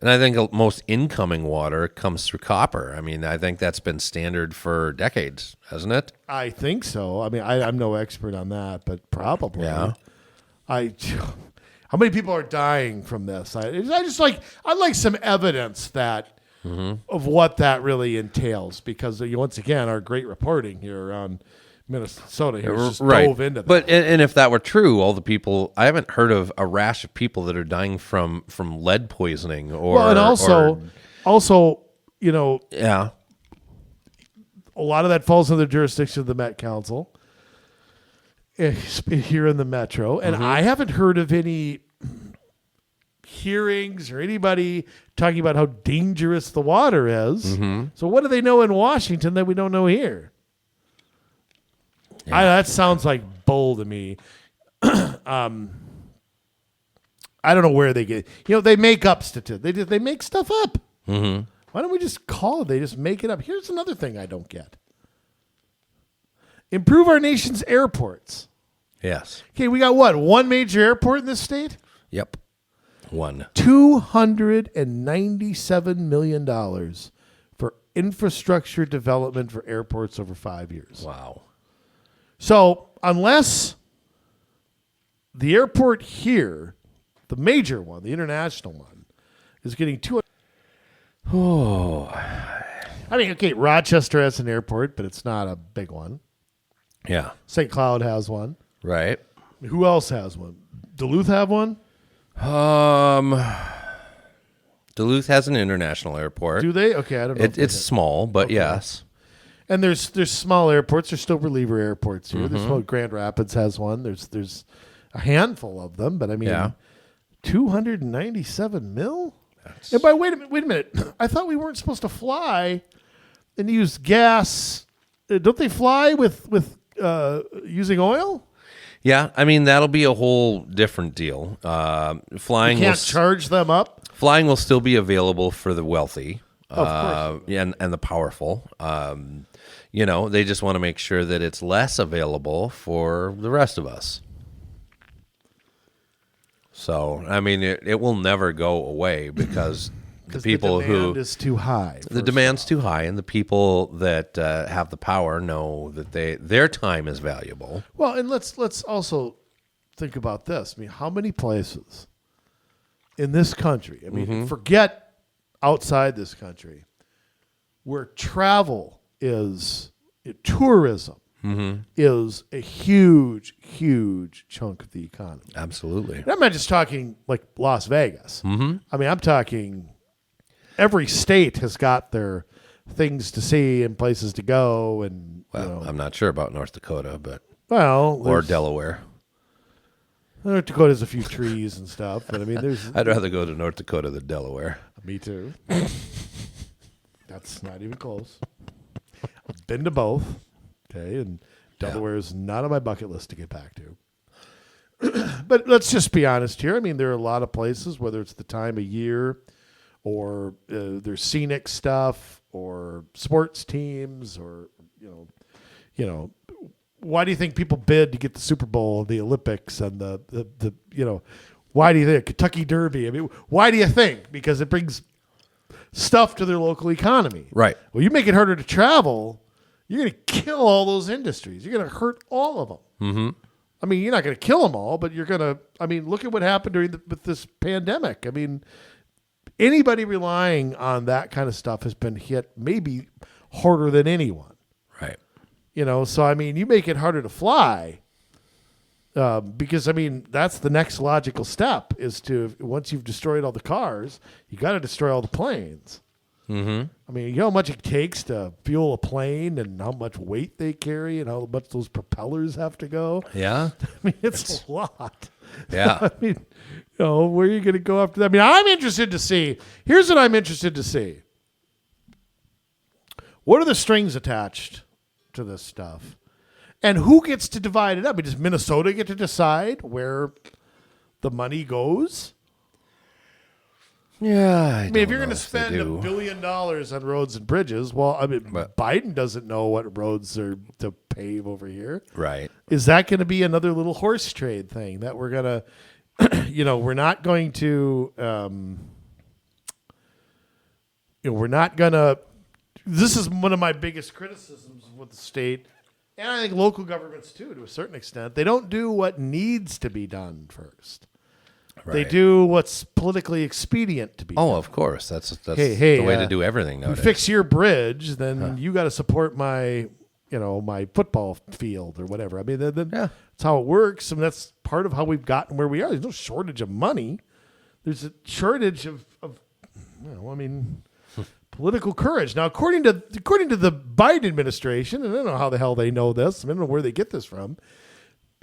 And I think most incoming water comes through copper. I mean, I think that's been standard for decades, hasn't it? I think so. I mean, I'm no expert on that, but probably. Yeah. How many people are dying from this? I'd like some evidence that of what that really entails, because once again, our great reporting here around Minnesota here just dove into that. But and if that were true, all the people, I haven't heard of a rash of people that are dying from lead poisoning and also, yeah. a lot of that falls under the jurisdiction of the Met Council here in the Metro, and I haven't heard of any hearings or anybody talking about how dangerous the water is. So what do they know in Washington that we don't know here? Yeah. That sounds like bull to me. I don't know where they get. They make up statistics. They make stuff up. Why don't we just call it? They just make it up. Here's another thing I don't get. Improve our nation's airports. Yes. Okay, we got what? One major airport in this state? Yep. One. $297 million for infrastructure development for airports over 5 years. Wow. So unless the airport here, the major one, the international one, is getting I mean, okay, Rochester has an airport, but it's not a big one. Yeah. St. Cloud has one. Right. Who else has one? Duluth have one? Duluth has an international airport. Do they? Okay, I don't know. It's small, but yes. And there's small airports. There's still reliever airports here. There's Grand Rapids has one. There's a handful of them, but I mean, Yeah. $297 million. And wait a minute. I thought we weren't supposed to fly and use gas. Don't they fly with using oil? Yeah, I mean that'll be a whole different deal. Flying You can't charge them up. Flying will still be available for the wealthy, Of course. and the powerful. They just want to make sure that it's less available for the rest of us. So, I mean, it will never go away because the people the demand is too high. The demand's too high, and the people that have the power know that their time is valuable. Well, and let's also think about this. I mean, how many places in this country, I mean, forget outside this country, where travel is, tourism is a huge, huge chunk of the economy. Absolutely. And I'm not just talking like Las Vegas. I mean, I'm talking every state has got their things to see and places to go. And Well, I'm not sure about North Dakota, but or or Delaware. North Dakota's a few trees and stuff, but I mean, there's. I'd rather go to North Dakota than Delaware. Me too. That's not even close. I've been to both. Okay, and Delaware is not on my bucket list to get back to. But let's just be honest here. I mean, there are a lot of places, whether it's the time of year or there's scenic stuff or sports teams or, why do you think people bid to get the Super Bowl, the Olympics, and the why do you think Kentucky Derby? I mean, why do you think? Because it brings stuff to their local economy. Right. Well, you make it harder to travel, you're going to kill all those industries. You're going to hurt all of them. I mean, you're not going to kill them all, but you're going to. I mean, look at what happened with this pandemic. I mean, anybody relying on that kind of stuff has been hit maybe harder than anyone. Right. So I mean, you make it harder to fly because I mean that's the next logical step is to once you've destroyed all the cars, you got to destroy all the planes. Mm-hmm. I mean, you know how much it takes to fuel a plane and how much weight they carry and how much those propellers have to go. Yeah. I mean, it's a lot. Yeah. I mean, where are you going to go after that? I mean, I'm interested to see. Here's what I'm interested to see. What are the strings attached to this stuff? And who gets to divide it up? I mean, does Minnesota get to decide where the money goes? Yeah. I mean, if you're going to spend $1 billion on roads and bridges, well, I mean, Biden doesn't know what roads are to pave over here. Right. Is that going to be another little horse trade thing that we're going to, we're not going to, we're not going to, this is one of my biggest criticisms with the state, and I think local governments too, to a certain extent. They don't do what needs to be done first. Right. They do what's politically expedient to be done. Oh, of course. That's Hey, the way to do everything nowadays. You fix your bridge, then you got to support my, my football field or whatever. I mean, that's how it works. I mean, that's part of how we've gotten where we are. There's no shortage of money. There's a shortage of political courage. Now, according to the Biden administration, and I don't know how the hell they know this. I don't know where they get this from.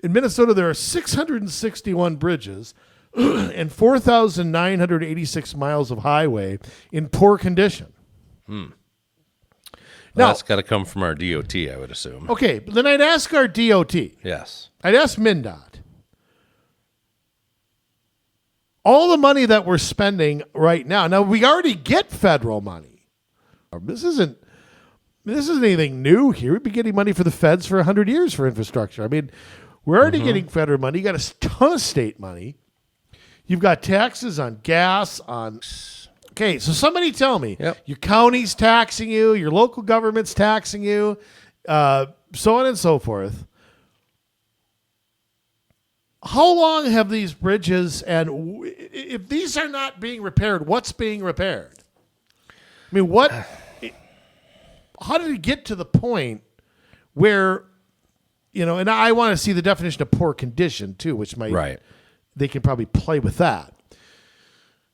In Minnesota, there are 661 bridges and 4,986 miles of highway in poor condition. Well, Now, that's got to come from our DOT, I would assume. okay, but then I'd ask our DOT. Yes. I'd ask MnDOT. All the money that we're spending right now we already get federal money. This isn't anything new here. We've been getting money for the feds for 100 years for infrastructure. I mean, we're already getting federal money. You got a ton of state money. You've got taxes on gas, okay, so somebody tell me, your county's taxing you, your local government's taxing you, so on and so forth. How long have these bridges, and if these are not being repaired, what's being repaired? I mean, how did it get to the point where, and I want to see the definition of poor condition too, which might, they can probably play with that.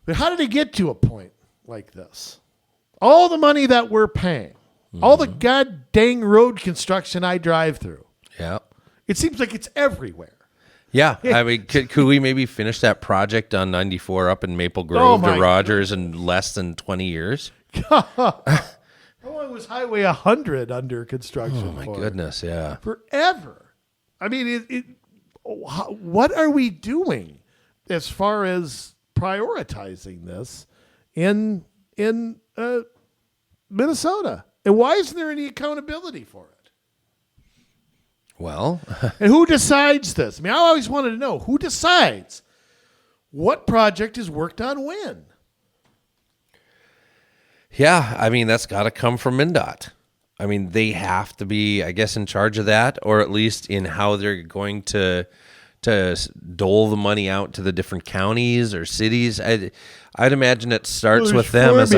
But how did it get to a point like this? All the money that we're paying, all the god dang road construction I drive through. Yeah. It seems like it's everywhere. Yeah. I mean, could we maybe finish that project on 94 up in Maple Grove to Rogers in less than 20 years? How long was Highway 100 under construction? Oh, my goodness, yeah. Forever. I mean, what are we doing as far as prioritizing this in Minnesota? And why isn't there any accountability for it? Well, and who decides this? I mean, I always wanted to know who decides what project is worked on when. Yeah, I mean, that's got to come from MnDOT. I mean, they have to be, I guess, in charge of that, or at least in how they're going to dole the money out to the different counties or cities. I'd imagine it starts with them as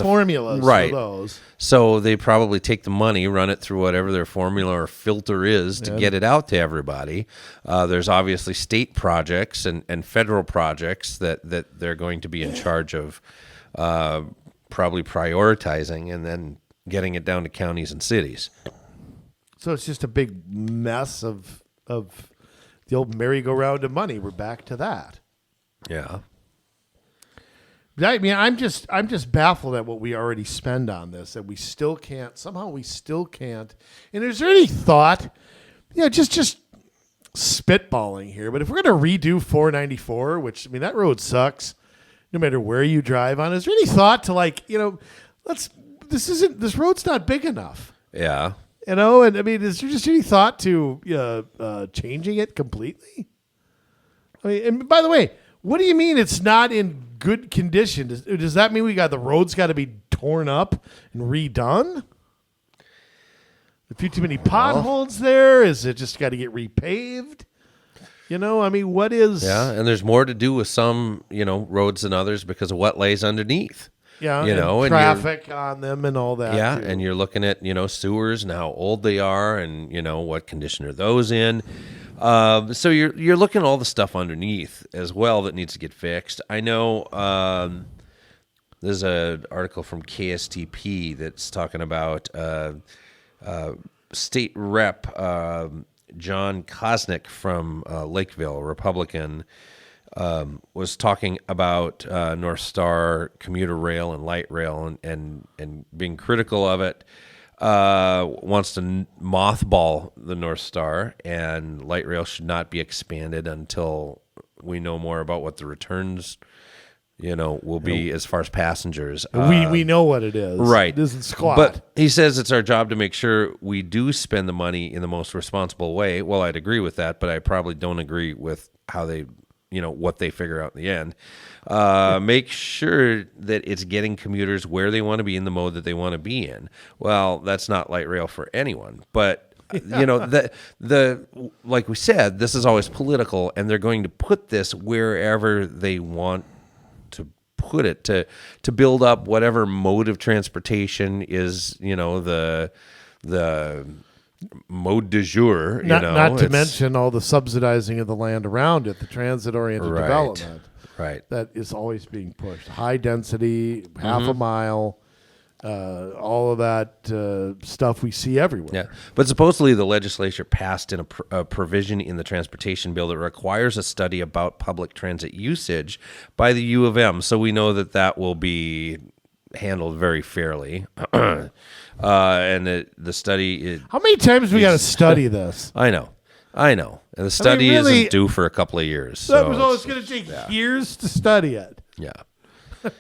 formulas right. for those. So they probably take the money, run it through whatever their formula or filter is to get it out to everybody. There's obviously state projects and federal projects that they're going to be in charge of probably prioritizing and then getting it down to counties and cities. So it's just a big mess of the old merry-go-round of money. We're back to that. Yeah. I mean, I'm just baffled at what we already spend on this, and we still can't. Somehow, we still can't. And is there any thought? Just spitballing here. But if we're going to redo 494, which I mean that road sucks, no matter where you drive on, is there any thought to this road's not big enough? Yeah. And I mean, is there just any thought to changing it completely? I mean, and by the way, what do you mean it's not in good condition? Does that mean the roads got to be torn up and redone? A few too many potholes there? Is it just got to get repaved? I mean, what is? Yeah, and there's more to do with some, roads than others because of what lays underneath. Yeah, and traffic on them and all that. Yeah, too. and you're looking at, sewers and how old they are and, what condition are those in. So you're looking at all the stuff underneath as well that needs to get fixed. I know there's an article from KSTP that's talking about State Rep John Kosnick from Lakeville, Republican, was talking about North Star commuter rail and light rail and being critical of it. Wants to mothball the North Star, and light rail should not be expanded until we know more about what the returns, will be as far as passengers. We know what it is. Right. It isn't squat. But he says it's our job to make sure we do spend the money in the most responsible way. Well, I'd agree with that, but I probably don't agree with how they, what they figure out in the end. Make sure that it's getting commuters where they want to be in the mode that they want to be in. Well, that's not light rail for anyone, but the like we said, this is always political, and they're going to put this wherever they want to put it to build up whatever mode of transportation is, the mode du jour. Not to mention all the subsidizing of the land around it, the transit-oriented development. Right. That is always being pushed. High density, half a mile, all of that stuff we see everywhere. Yeah, but supposedly the legislature passed in a provision in the transportation bill that requires a study about public transit usage by the U of M. So we know that will be handled very fairly. And the study... How many times we got to study this? I know. And the study really, isn't due for a couple of years. So it's going to take years to study it. Yeah. I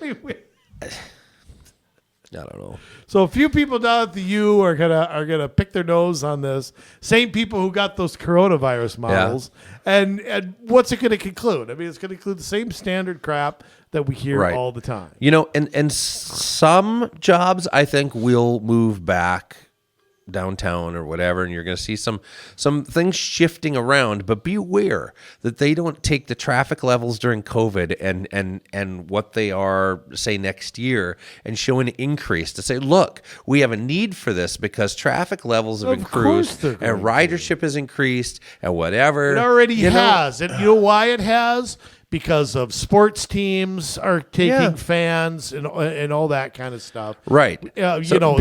don't know. So a few people down at the U are gonna pick their nose on this. Same people who got those coronavirus models. Yeah. And what's it going to conclude? I mean, it's going to include the same standard crap that we hear all the time. And some jobs I think will move back downtown or whatever, and you're going to see some things shifting around, but be aware that they don't take the traffic levels during COVID and what they are, say, next year and show an increase to say, look, we have a need for this because traffic levels have increased and ridership has increased and whatever. It already has. And you know why it has? Because of sports teams are taking fans and all that kind of stuff. Right.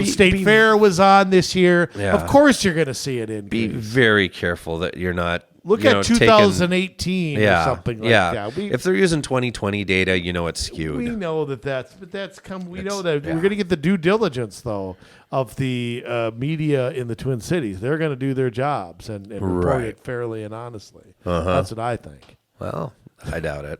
State Fair was on this year. Yeah. Of course you're going to see it increase. Be very careful that you're not... Look at 2018 or something like that. If they're using 2020 data, it's skewed. We know that's come. We know that we're going to get the due diligence, though, of the media in the Twin Cities. They're going to do their jobs and report it fairly and honestly. That's what I think. Well... I doubt it.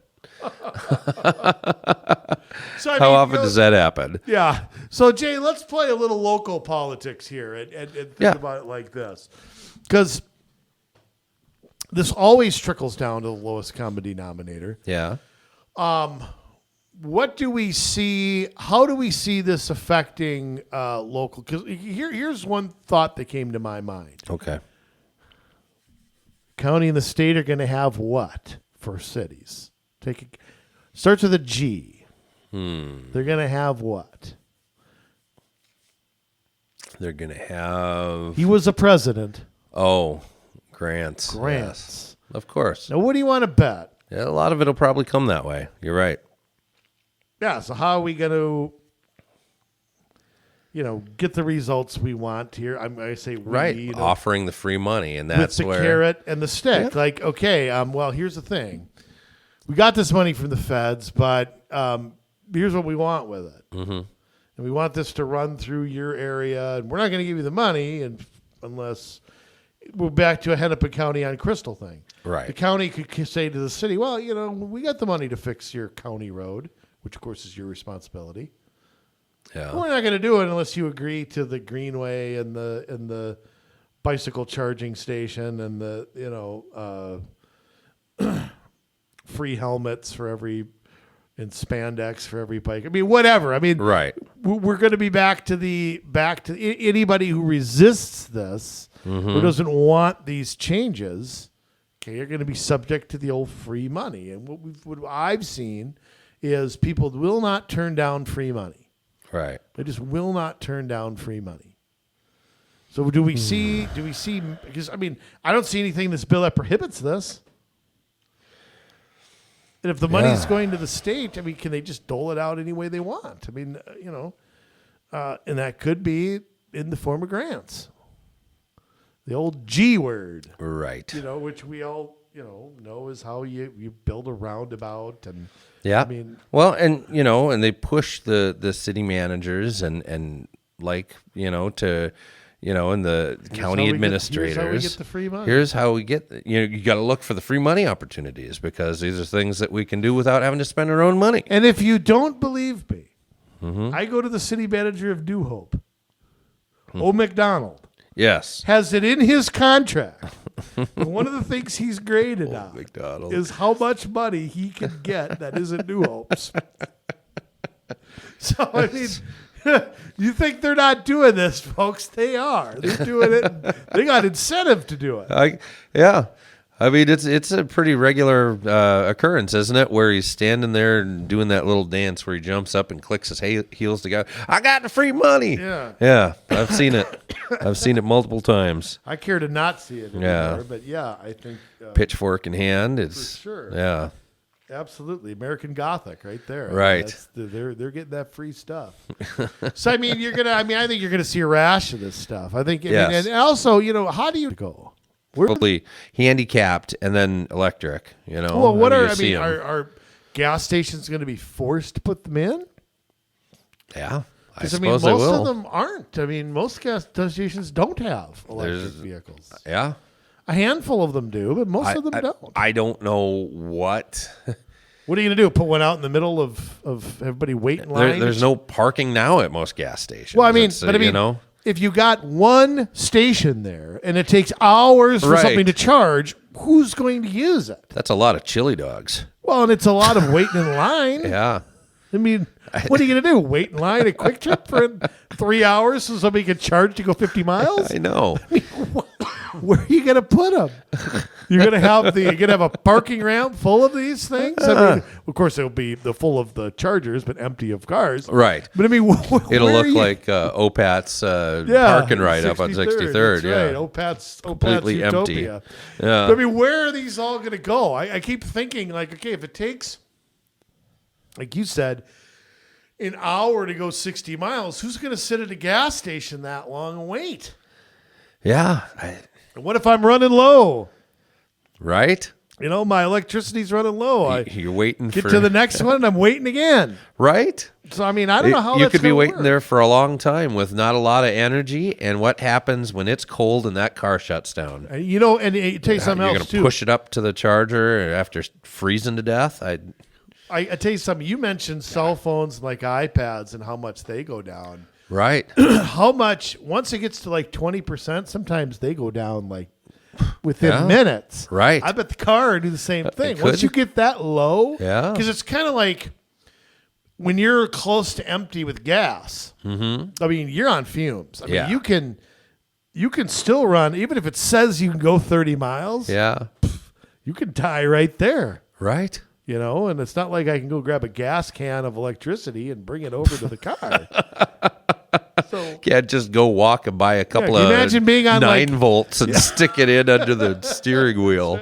How often does that happen? Yeah. So, Jay, let's play a little local politics here and think about it like this. Because this always trickles down to the lowest common denominator. Yeah. What do we see? How do we see this affecting local? Because here's one thought that came to my mind. Okay. County and the state are going to have what? For cities. Starts with a G. They're going to have what? They're going to have... He was a president. Oh, grants. Yes. Of course. Now, what do you want to bet? Yeah, a lot of it will probably come that way. You're right. Yeah, so how are we going to... get the results we want here. I say we, right, offering the free money, and that's with the carrot and the stick. Yeah. Like, okay, well, here's the thing: we got this money from the feds, but here's what we want with it, and we want this to run through your area, and we're not going to give you the money, unless we're back to a Hennepin County on Crystal thing. Right, the county could say to the city, "Well, we got the money to fix your county road, which of course is your responsibility." Yeah. We're not going to do it unless you agree to the greenway and the bicycle charging station and the free helmets for every and spandex for every bike. I mean, whatever. I mean, right. We're going to be back to anybody who resists this, who doesn't want these changes, okay, you're going to be subject to the old free money. And what I've seen is people will not turn down free money. Right. They just will not turn down free money. So do we see, because I mean, I don't see anything in this bill that prohibits this. And if the money's going to the state, I mean, can they just dole it out any way they want? I mean, and that could be in the form of grants. The old G word. Right. Which we all, know is how you build a roundabout. And yeah. I mean, well, and, and they push the city managers and like, to, and the county administrators. Here's how we get the free money. Here's how we get, you got to look for the free money opportunities because these are things that we can do without having to spend our own money. And if you don't believe me, I go to the city manager of New Hope, O. McDonald. Yes. Has it in his contract. One of the things he's graded on McDonald. is how much money he can get that isn't New Hope's. So, I mean, you think they're not doing this, folks? They are. They're doing it. They got incentive to do it. Yeah. I mean, it's a pretty regular occurrence, isn't it? Where he's standing there and doing that little dance where he jumps up and clicks his heels together. I got the free money. Yeah. Yeah. I've seen it. I've seen it multiple times. I care to not see it anymore. Yeah. But yeah, I think. Pitchfork in hand. It's, for sure. Yeah. Absolutely. American Gothic right there. Right. They're getting that free stuff. So, I mean, I think you're going to see a rash of this stuff. I think, Yes. and also, how do you go? Probably handicapped and then electric, Well, How are gas stations going to be forced to put them in? Yeah, I Because, I mean, suppose they most will. of them aren't. I mean, most gas stations don't have electric vehicles. Yeah. A handful of them do, but most of them don't. I don't know what. What are you going to do? Put one out in the middle of everybody waiting in line? There's no parking now at most gas stations. Well, I mean, if you got one station there and it takes hours for Right. something to charge, who's going to use it? That's a lot of chili dogs. Well, and it's a lot of waiting in line. Yeah. I mean, what are you going to do? Wait in line at Quick Trip for 3 hours so somebody can charge to go 50 miles? I know. Where are you going to put them? You're going to have a parking ramp full of these things? I mean, of course, it'll be full of the chargers, but empty of cars. Right. But I mean, It'll look like OPAT's parking right up on 63rd. That's Yeah. right. OPAT's Completely Utopia. empty. Yeah. But I mean, where are these all going to go? I keep thinking, like, okay, if it takes, like you said, an hour to go 60 miles, who's going to sit at a gas station that long and wait? Yeah. And what if I'm running low? Right? My electricity's running low. I You're waiting get for to the next one and I'm waiting again. Right? So, I mean, I don't know how you that's could be gonna waiting work. there for a long time with not a lot of energy. And what happens when it's cold and that car shuts down? And it tell you something You're else, to too. push it up to the charger after freezing to death. I tell you something. You mentioned cell phones like iPads and how much they go down. Right. How much, once it gets to like 20%, sometimes they go down like within minutes. Right. I bet the car would do the same thing. could. Once you get that low, Yeah. because it's kind of like when you're close to empty with gas. I mean, you're on fumes. I mean, Yeah. you can still run, even if it says you can go 30 miles. Yeah. You can die right there. Right. And it's not like I can go grab a gas can of electricity and bring it over to the car. So Can't just go walk and buy a couple can you of imagine being on 9 volts and stick it in under the steering wheel.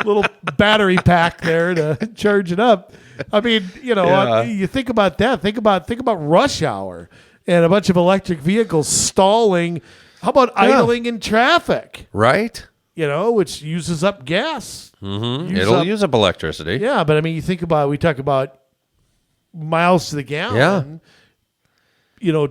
little battery pack there to charge it up. I mean, Yeah. you think about that. Think about rush hour and a bunch of electric vehicles stalling. How about idling in traffic? Right. Which uses up gas. It'll use up electricity. Yeah, but I mean, we talk about miles to the gallon.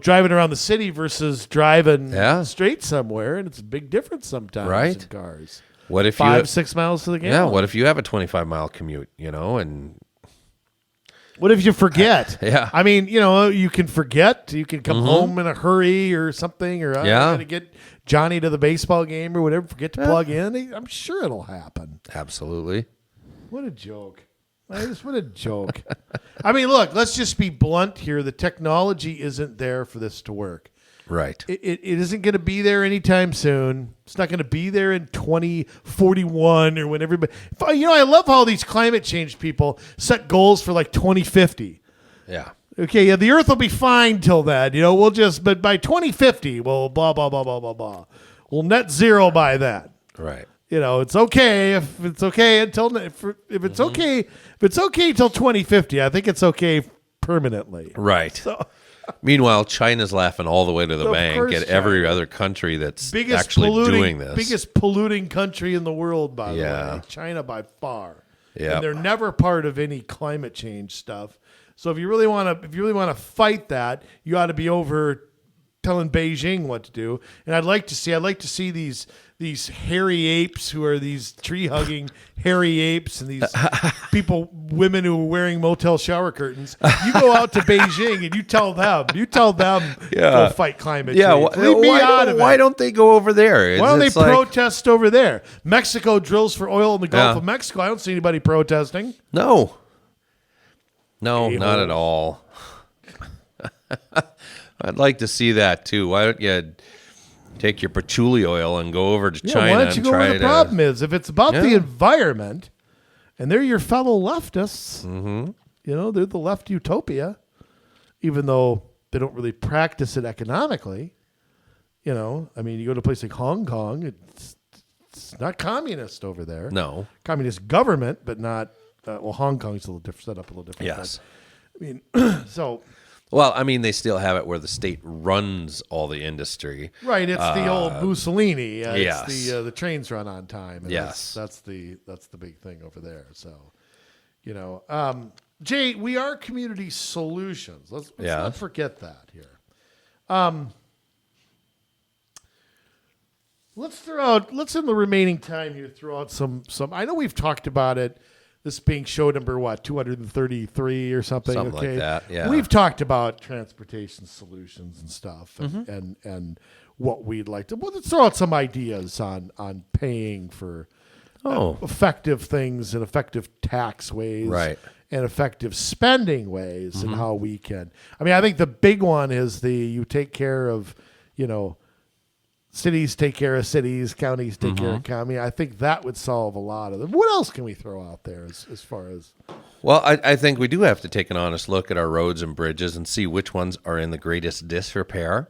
Driving around the city versus driving straight somewhere, and it's a big difference sometimes Right. in cars. What if 5-6 miles to the gallon? Yeah, what if you have a 25-mile commute, and What if you forget? Yeah. I mean, you can forget. You can come home in a hurry or something, or I'm going to get Johnny to the baseball game or whatever. Forget to plug in. I'm sure it'll happen. Absolutely. What a joke. What a joke. I mean, look, let's just be blunt here. The technology isn't there for this to work. Right. It isn't going to be there anytime soon. It's not going to be there in 2041 or when everybody. I love how these climate change people set goals for like 2050. Yeah. Okay, yeah, the Earth will be fine till then. But by 2050, we'll blah blah blah blah blah blah. We'll net zero by then. Right. It's okay if it's okay until if it's okay till 2050. I think it's okay permanently. Right. So, meanwhile, China's laughing all the way to the Of bank course at every China. other country that's actually doing this. Biggest polluting country in the world, by the Yeah. way. China by far. Yep. And they're never part of any climate change stuff. So if you really want to fight that, you ought to be over telling Beijing what to do. And I'd like to see these hairy apes who are these tree hugging hairy apes and these women who are wearing motel shower curtains. You go out to Beijing and you tell them go fight climate change. Leave me out of it. Why don't they go over there? Why don't they protest over there? Mexico drills for oil in the Gulf of Mexico. I don't see anybody protesting. No, not at all. I'd like to see that too. Why don't you take your patchouli oil and go over to China why don't you and go try where to... the problem is? If it's about the environment and they're your fellow leftists, they're the left utopia, even though they don't really practice it economically. You go to a place like Hong Kong, it's not communist over there. No. Communist government, but not... Hong Kong's a little different, set up a little different. Yes. So... Well, they still have it where the state runs all the industry. Right, it's the old Mussolini. Yes. It's the trains run on time. And yes, that's the big thing over there. So, Jay, we are community solutions. Let's not forget that here. Let's in the remaining time here throw out some. I know we've talked about it. This being show number 233 or something. Something okay? like that. Yeah. We've talked about transportation solutions and stuff, and what we'd like to. Well, let's throw out some ideas on paying for effective things and effective tax ways, right? And effective spending ways, and how we can. I think the big one is you take care of, cities take care of cities, counties take care of county. I think that would solve a lot of them. What else can we throw out there as far as? Well, I think we do have to take an honest look at our roads and bridges and see which ones are in the greatest disrepair.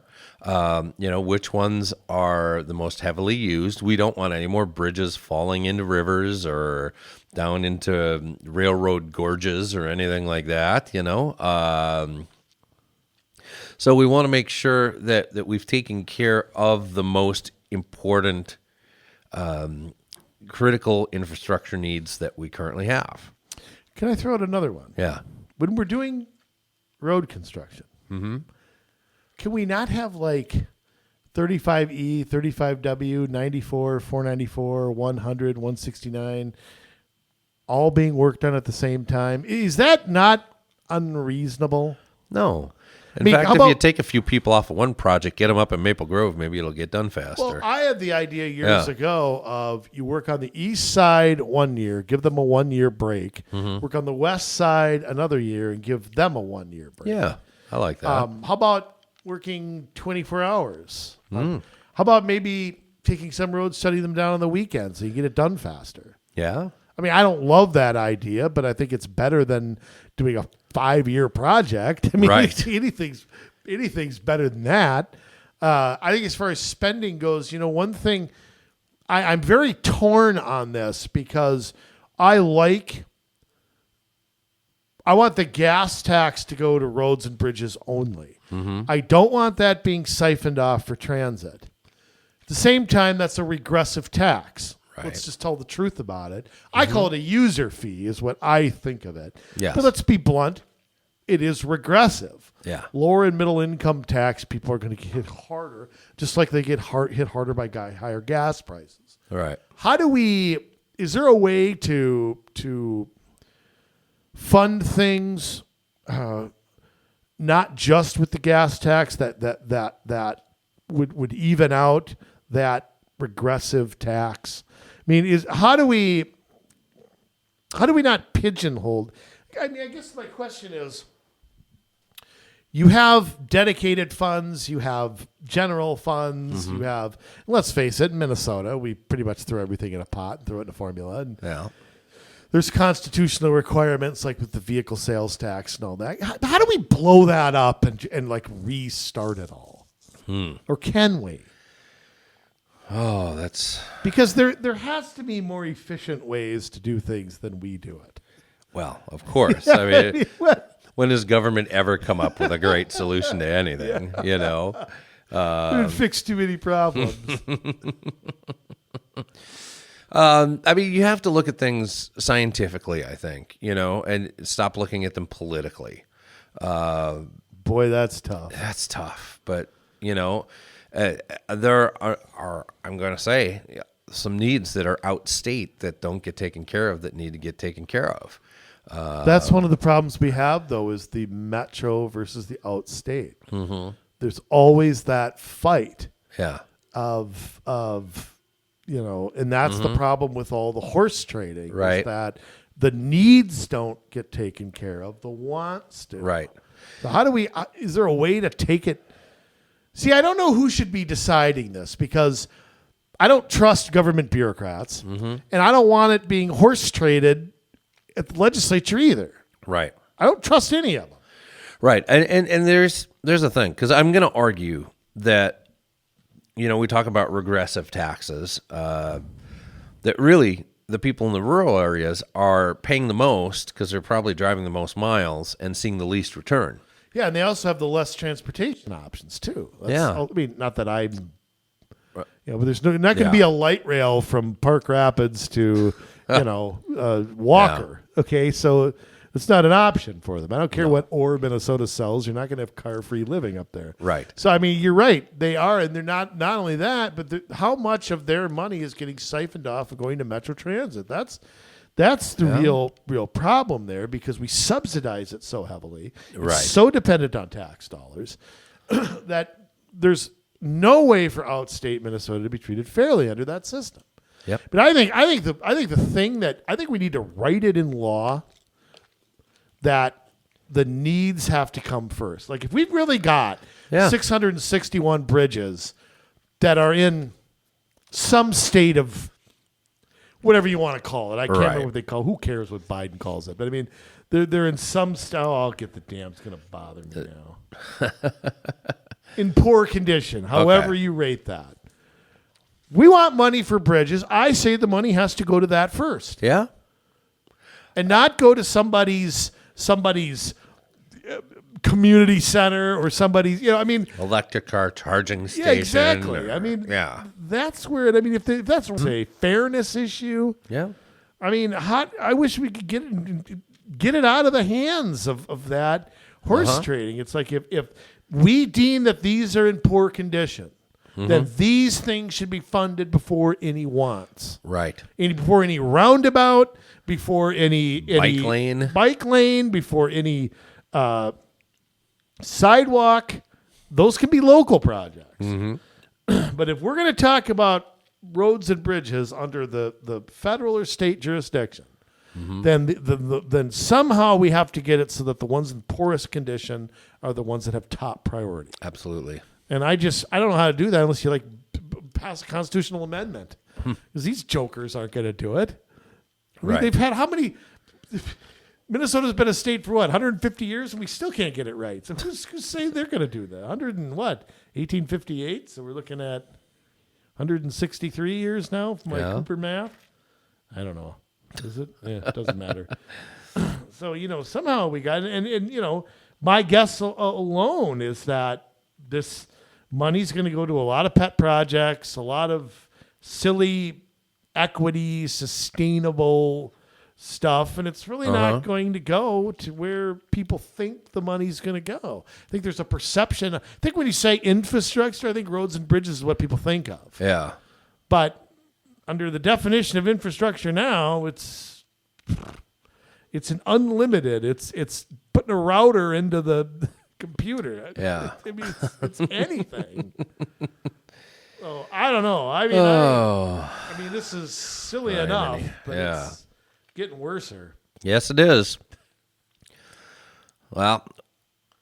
Which ones are the most heavily used. We don't want any more bridges falling into rivers or down into railroad gorges or anything like that, So we want to make sure that we've taken care of the most important critical infrastructure needs that we currently have. Can I throw out another one? Yeah. When we're doing road construction, can we not have like 35E, 35W, 94, 494, 100, 169 all being worked on at the same time? Is that not unreasonable? No. In fact, if you take a few people off of one project, get them up in Maple Grove, maybe it'll get done faster. Well, I had the idea years ago of you work on the east side 1 year, give them a 1 year break. Work on the west side another year and give them a 1 year break. Yeah, I like that. How about working 24 hours? How about maybe taking some roads, shutting them down on the weekends so you get it done faster? Yeah. I don't love that idea, but I think it's better than doing a 5-year project. Right. anything's better than that. I think as far as spending goes, one thing I'm very torn on this because I want the gas tax to go to roads and bridges only. I don't want that being siphoned off for transit. At the same time, that's a regressive tax. Right. Let's just tell the truth about it. I call it a user fee is what I think of it. Yes. But let's be blunt. It is regressive. Yeah. Lower and middle income tax people are going to get hit harder, just like they get hit harder by higher gas prices. All right. Is there a way to fund things not just with the gas tax that would even out that regressive tax? How do we not pigeonhole? I guess my question is, you have dedicated funds, you have general funds, you have, let's face it, in Minnesota, we pretty much throw everything in a pot and throw it in a formula. And there's constitutional requirements like with the vehicle sales tax and all that. How do we blow that up and like restart it all? Or can we? Oh, that's... Because there has to be more efficient ways to do things than we do it. Well, of course. I mean, when has government ever come up with a great solution to anything, you know? It fixed too many problems. I mean, you have to look at things scientifically, I think, you know, and stop looking at them politically. Boy, that's tough. That's tough. But, you know, there are, I'm going to say, some needs that are outstate that don't get taken care of that need to get taken care of. That's one of the problems we have, though, is the metro versus the outstate. There's always that fight of you know, and that's the problem with all the horse trading, right? Is that the needs don't get taken care of, the wants do. Right. So how do we, is there a way to take it? See, I don't know who should be deciding this because I don't trust government bureaucrats and I don't want it being horse traded at the legislature either. Right. I don't trust any of them. Right. And there's a thing, because I'm going to argue that, you know, we talk about regressive taxes, that really the people in the rural areas are paying the most because they're probably driving the most miles and seeing the least return. Yeah, and they also have the less transportation options too. I mean, not that I'm, but there's not going to be a light rail from Park Rapids to, you know, Walker. Yeah. Okay, so it's not an option for them. I don't care what ore Minnesota sells. You're not going to have car-free living up there. Right. So, I mean, you're right. They are, and they're not only that, but how much of their money is getting siphoned off of going to Metro Transit? That's the real problem there, because we subsidize it so heavily. Right. It's so dependent on tax dollars that there's no way for outstate Minnesota to be treated fairly under that system. Yep. But I think the thing that I think we need to write it in law that the needs have to come first. Like if we've really got 661 bridges that are in some state of whatever you want to call it. I can't remember what they call it. Who cares what Biden calls it? But I mean, they're in some I'll get the damn. It's going to bother me now. In poor condition, however you rate that. We want money for bridges. I say the money has to go to that first. Yeah. And not go to somebody's community center or somebody's, you know, I mean, electric car charging station. Yeah, exactly. I mean, that's where it, I mean, if that's a fairness issue. Yeah. I mean, I wish we could get it out of the hands of that horse trading. It's like if we deem that these are in poor condition, then these things should be funded before any wants. Right. Before any roundabout, before any bike lane, before any sidewalk. Those can be local projects. But if we're going to talk about roads and bridges under the federal or state jurisdiction, then somehow we have to get it so that the ones in poorest condition are the ones that have top priority. Absolutely. And I don't know how to do that unless you pass a constitutional amendment, because these jokers aren't going to do it. I mean, they've had how many? Minnesota's been a state for 150 years, and we still can't get it right. So who's saying they're going to do that? 1858. So we're looking at 163 years now from my Cooper math. I don't know. Is it? Yeah, it doesn't matter. So somehow we got and my guess alone is that this money's going to go to a lot of pet projects, a lot of silly equity, sustainable stuff, and it's really not going to go to where people think the money's going to go. I think there's a perception. I think when you say infrastructure, I think roads and bridges is what people think of. Yeah. But under the definition of infrastructure now, it's an unlimited. It's putting a router into the computer. Yeah. I mean, it's anything. So I don't know. I mean, I mean, this is silly enough, but it's getting worser. Yes, it is. Well,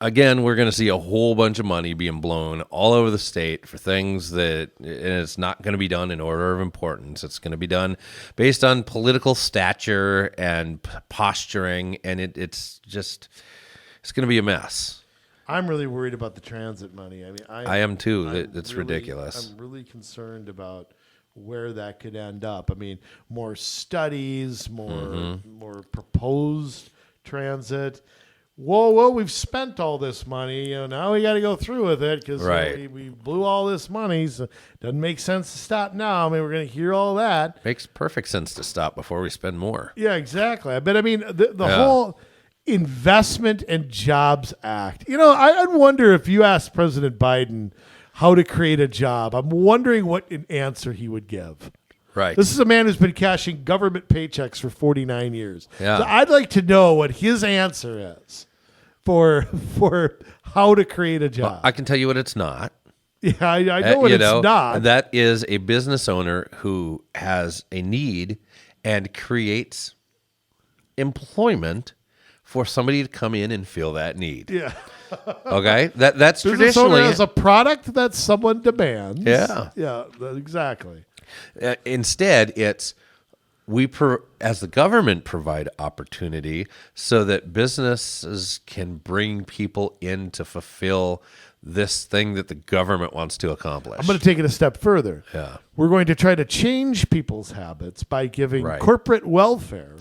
again, we're going to see a whole bunch of money being blown all over the state for things that, and it's not going to be done in order of importance. It's going to be done based on political stature and posturing, and it's going to be a mess. I'm really worried about the transit money. I mean, I am too. It's ridiculous. I'm really concerned about where that could end up. I mean, more studies, more proposed transit. Whoa, we've spent all this money. Now we got to go through with it because we blew all this money. So it doesn't make sense to stop now. I mean, we're going to hear all that. Makes perfect sense to stop before we spend more. Yeah, exactly. But I mean, the whole Investment and Jobs Act. I'd wonder if you asked President Biden how to create a job. I'm wondering what an answer he would give. Right. This is a man who's been cashing government paychecks for 49 years. Yeah. So I'd like to know what his answer is for how to create a job. Well, I can tell you what it's not. Yeah, I know what it's not. That is a business owner who has a need and creates employment for somebody to come in and fill that need. Yeah. Okay? That's business traditionally owner as a product that someone demands. Yeah. Yeah, exactly. Instead, it's as the government provide opportunity so that businesses can bring people in to fulfill this thing that the government wants to accomplish. I'm going to take it a step further. Yeah. We're going to try to change people's habits by giving corporate welfare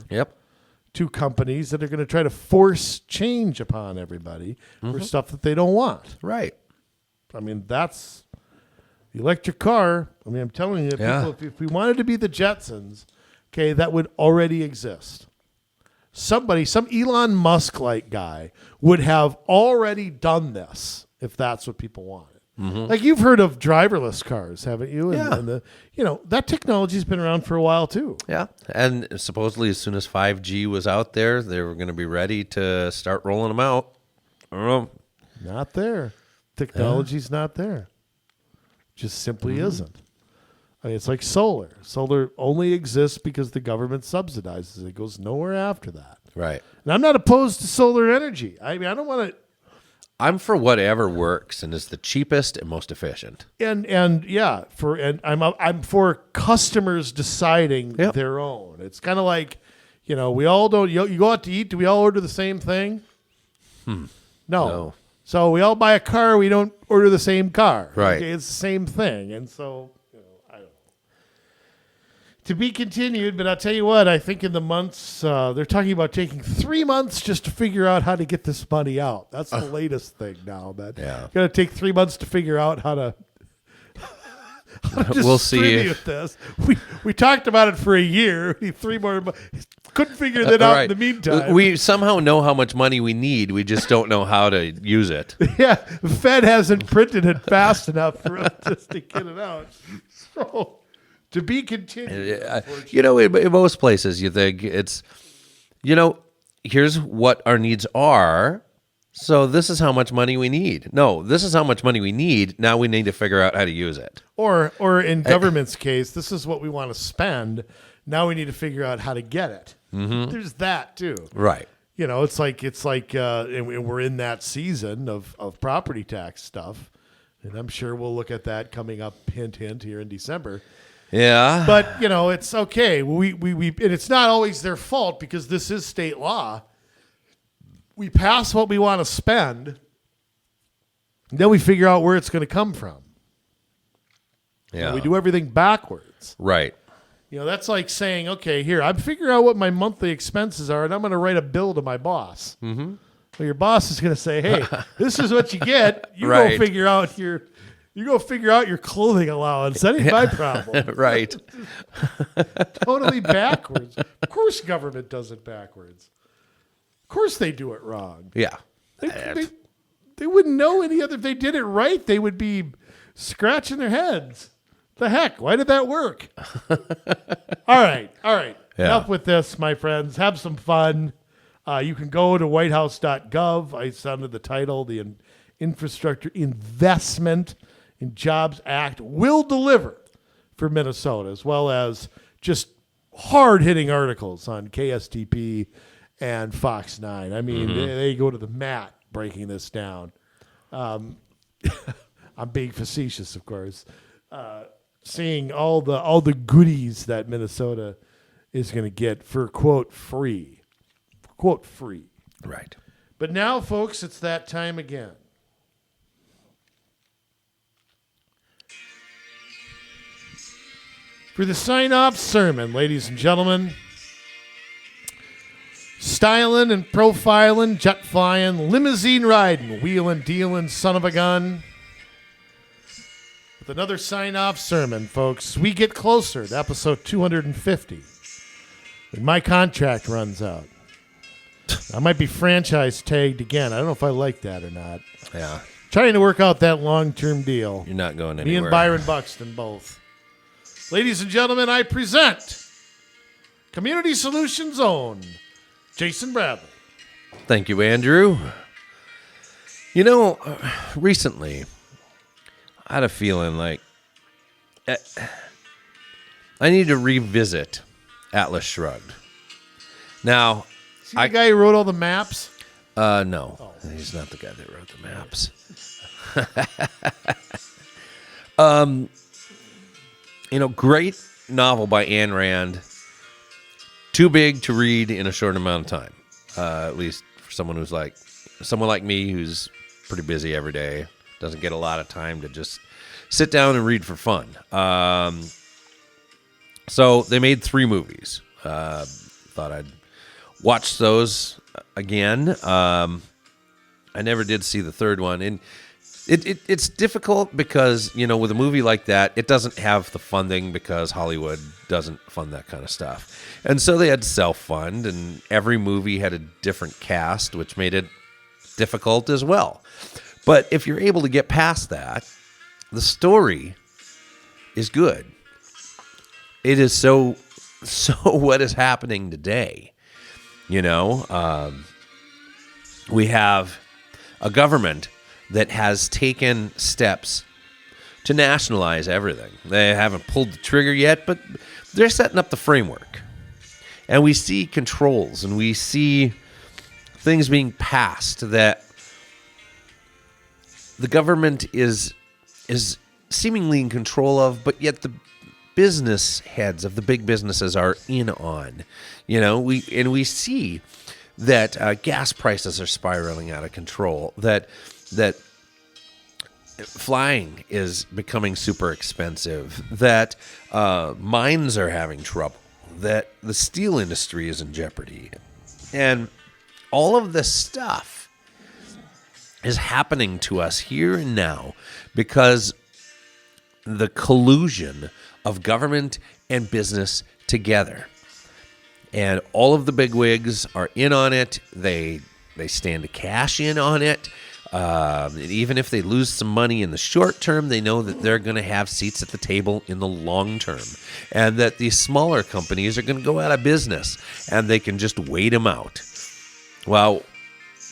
to companies that are going to try to force change upon everybody for stuff that they don't want. Right. I mean, that's the electric car. I mean, I'm telling you, people, if we wanted to be the Jetsons, okay, that would already exist. Some Elon Musk-like guy would have already done this if that's what people wanted. Like you've heard of driverless cars, haven't you? And that technology's been around for a while too. Yeah. And supposedly as soon as 5G was out there, they were going to be ready to start rolling them out. I don't know. Not there. Technology's not there. Just simply isn't. I mean, it's like solar. Solar only exists because the government subsidizes it. It goes nowhere after that. Right. And I'm not opposed to solar energy. I mean, I don't want to. I'm for whatever works and is the cheapest and most efficient. And I'm for customers deciding their own. It's kind of like, we all don't. You go out to eat. Do we all order the same thing? No. So we all buy a car. We don't order the same car. Right. Okay, it's the same thing. And so, I don't know. To be continued, but I'll tell you what, I think in the months, they're talking about taking 3 months just to figure out how to get this money out. That's the latest thing now. That got to take 3 months to figure out how to we'll see. This. We talked about it for a year. 3 more months. Couldn't figure that out in the meantime. We somehow know how much money we need. We just don't know how to use it. Yeah, the Fed hasn't printed it fast enough for us just to get it out. So, to be continued. In most places, you think it's, here's what our needs are. So this is how much money we need. No, this is how much money we need. Now we need to figure out how to use it. Or in government's case, this is what we want to spend. Now we need to figure out how to get it. There's that too. Right. It's like and we're in that season of property tax stuff. And I'm sure we'll look at that coming up, hint, here in December. Yeah. But, it's okay. We and it's not always their fault because this is state law. We pass what we want to spend, and then we figure out where it's going to come from. Yeah. We do everything backwards. Right. That's like saying, okay, here, I'm figuring out what my monthly expenses are, and I'm going to write a bill to my boss. Well, your boss is going to say, hey, this is what you get. You go figure out your clothing allowance. That ain't my problem. Right. Totally backwards. Of course government does it backwards. Of course they do it wrong. Yeah. They wouldn't know any other. If they did it right, they would be scratching their heads. The heck? Why did that work? All right. Yeah. Enough with this, my friends. Have some fun. You can go to whitehouse.gov. I sounded the title. The Infrastructure Investment and Jobs Act will deliver for Minnesota, as well as just hard-hitting articles on KSTP and Fox 9. I mean, they go to the mat breaking this down. I'm being facetious, of course. Seeing all the goodies that Minnesota is going to get for quote free. Right. But now, folks, it's that time again. For the sign-off sermon, ladies and gentlemen, styling and profiling, jet flying, limousine riding, wheeling, dealing, son of a gun. With another sign-off sermon, folks, we get closer to episode 250 when my contract runs out. I might be franchise tagged again. I don't know if I like that or not. Yeah. Trying to work out that long-term deal. You're not going Me anywhere. and Byron Buxton both. Ladies and gentlemen, I present Community Solutions own Jason Bradley. Thank you, Andrew. You know, recently, I had a feeling like I need to revisit Atlas Shrugged. Now, See the guy who wrote all the maps? no, he's not the guy that wrote the maps. You know, great novel by Ayn Rand. Too big to read in a short amount of time. At least for someone like me, who's pretty busy every day, doesn't get a lot of time to just sit down and read for fun. So they made 3 movies. Thought I'd watch those again. I never did see the third one, and it's difficult because, you know, with a movie like that, it doesn't have the funding because Hollywood doesn't fund that kind of stuff. And so they had to self-fund, and every movie had a different cast, which made it difficult as well. But if you're able to get past that, the story is good. It is so what is happening today. You know, we have a government that has taken steps to nationalize everything. They haven't pulled the trigger yet, but they're setting up the framework. And we see controls, and we see things being passed that the government is seemingly in control of, but yet the business heads of the big businesses are in on. You know, we see that gas prices are spiraling out of control, that flying is becoming super expensive, that mines are having trouble, that the steel industry is in jeopardy. And all of this stuff is happening to us here and now because the collusion of government and business together. And all of the bigwigs are in on it. They stand to cash in on it. Even if they lose some money in the short term, they know that they're going to have seats at the table in the long term, and that these smaller companies are going to go out of business, and they can just wait them out. Well,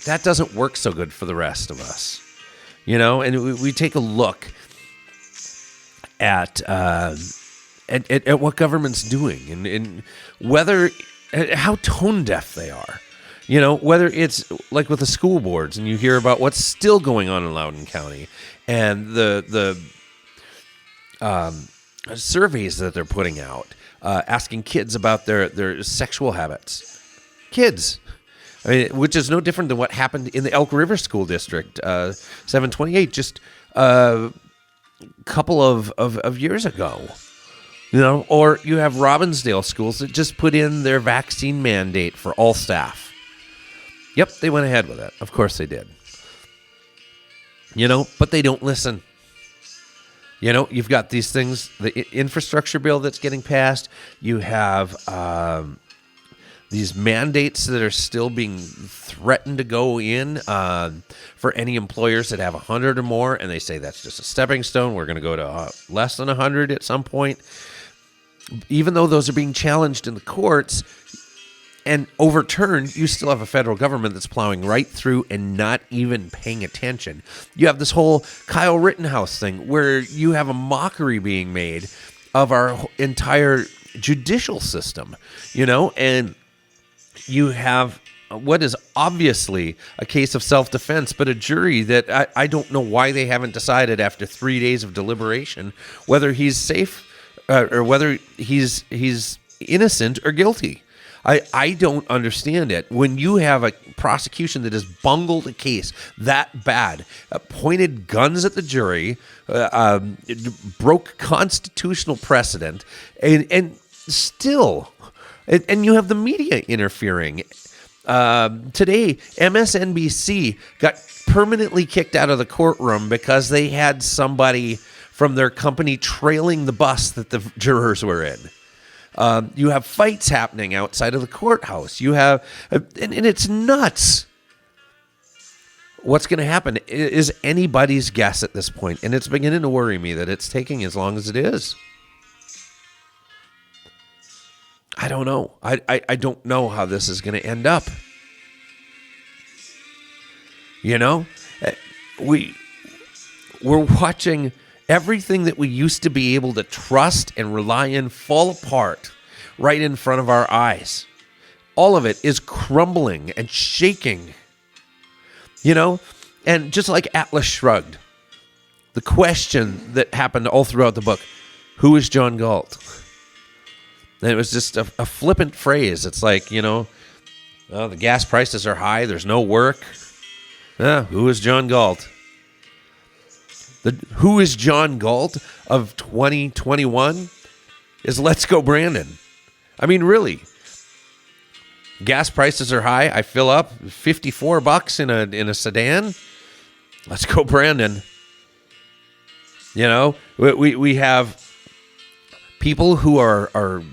that doesn't work so good for the rest of us, you know. And we take a look at what government's doing, and whether how tone deaf they are. You know, whether it's like with the school boards, and you hear about what's still going on in Loudoun County, and the surveys that they're putting out, asking kids about their sexual habits. Kids. I mean, which is no different than what happened in the Elk River School District, 728, just a couple of years ago. You know, or you have Robbinsdale schools that just put in their vaccine mandate for all staff. Yep, they went ahead with it. Of course they did. You know, but they don't listen. You know, you've got these things, the infrastructure bill that's getting passed. You have these mandates that are still being threatened to go in for any employers that have 100 or more, and they say that's just a stepping stone. We're going to go to less than 100 at some point. Even though those are being challenged in the courts and overturned, you still have a federal government that's plowing right through and not even paying attention. You have this whole Kyle Rittenhouse thing where you have a mockery being made of our entire judicial system, you know, and you have what is obviously a case of self-defense, but a jury that I don't know why they haven't decided after 3 days of deliberation whether he's safe or whether he's innocent or guilty. I don't understand it. When you have a prosecution that has bungled a case that bad, pointed guns at the jury, broke constitutional precedent, and still, and you have the media interfering. Today, MSNBC got permanently kicked out of the courtroom because they had somebody from their company trailing the bus that the jurors were in. You have fights happening outside of the courthouse. You have, and it's nuts. What's going to happen is anybody's guess at this point, and it's beginning to worry me that it's taking as long as it is. I don't know. I don't know how this is going to end up. You know, we're watching everything that we used to be able to trust and rely on fall apart right in front of our eyes. All of it is crumbling and shaking. You know, and just like Atlas Shrugged, the question that happened all throughout the book, who is John Galt? And it was just a flippant phrase. It's like, you know, the gas prices are high. There's no work. Who is John Galt? Who is John Galt of 2021 is Let's Go Brandon. I mean, really. Gas prices are high. I fill up $54 in a sedan. Let's go Brandon. You know, we have people who are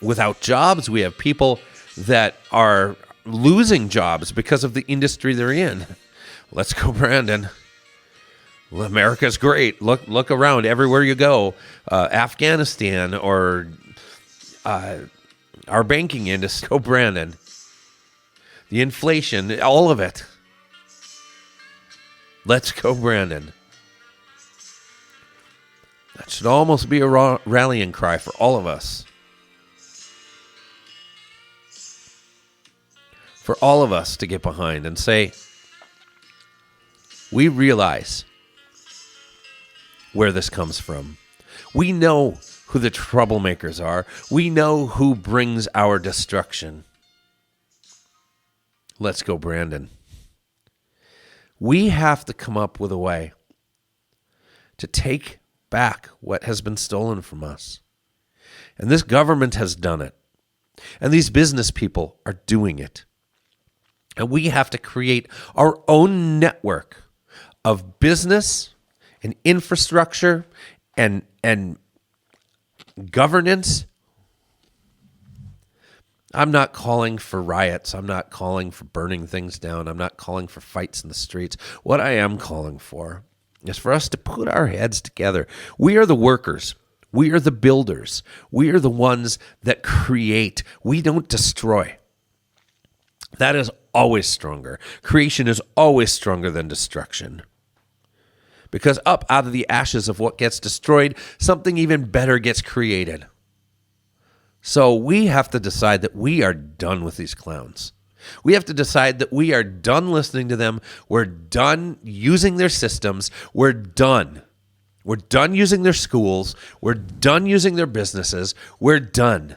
without jobs. We have people that are losing jobs because of the industry they're in. Let's go Brandon. Well, America's great. Look around everywhere you go. Afghanistan or our banking industry. Go Brandon. The inflation, all of it. Let's go Brandon. That should almost be a rallying cry for all of us. For all of us to get behind and say, we realize where this comes from. We know who the troublemakers are. We know who brings our destruction. Let's go, Brandon. We have to come up with a way to take back what has been stolen from us. And this government has done it. And these business people are doing it. And we have to create our own network of business and infrastructure and governance. I'm not calling for riots. I'm not calling for burning things down. I'm not calling for fights in the streets. What I am calling for is for us to put our heads together. We are the workers. We are the builders. We are the ones that create. We don't destroy. That is always stronger. Creation is always stronger than destruction. Because up out of the ashes of what gets destroyed, something even better gets created. So we have to decide that we are done with these clowns. We have to decide that we are done listening to them. We're done using their systems. We're done. We're done using their schools. We're done using their businesses. We're done.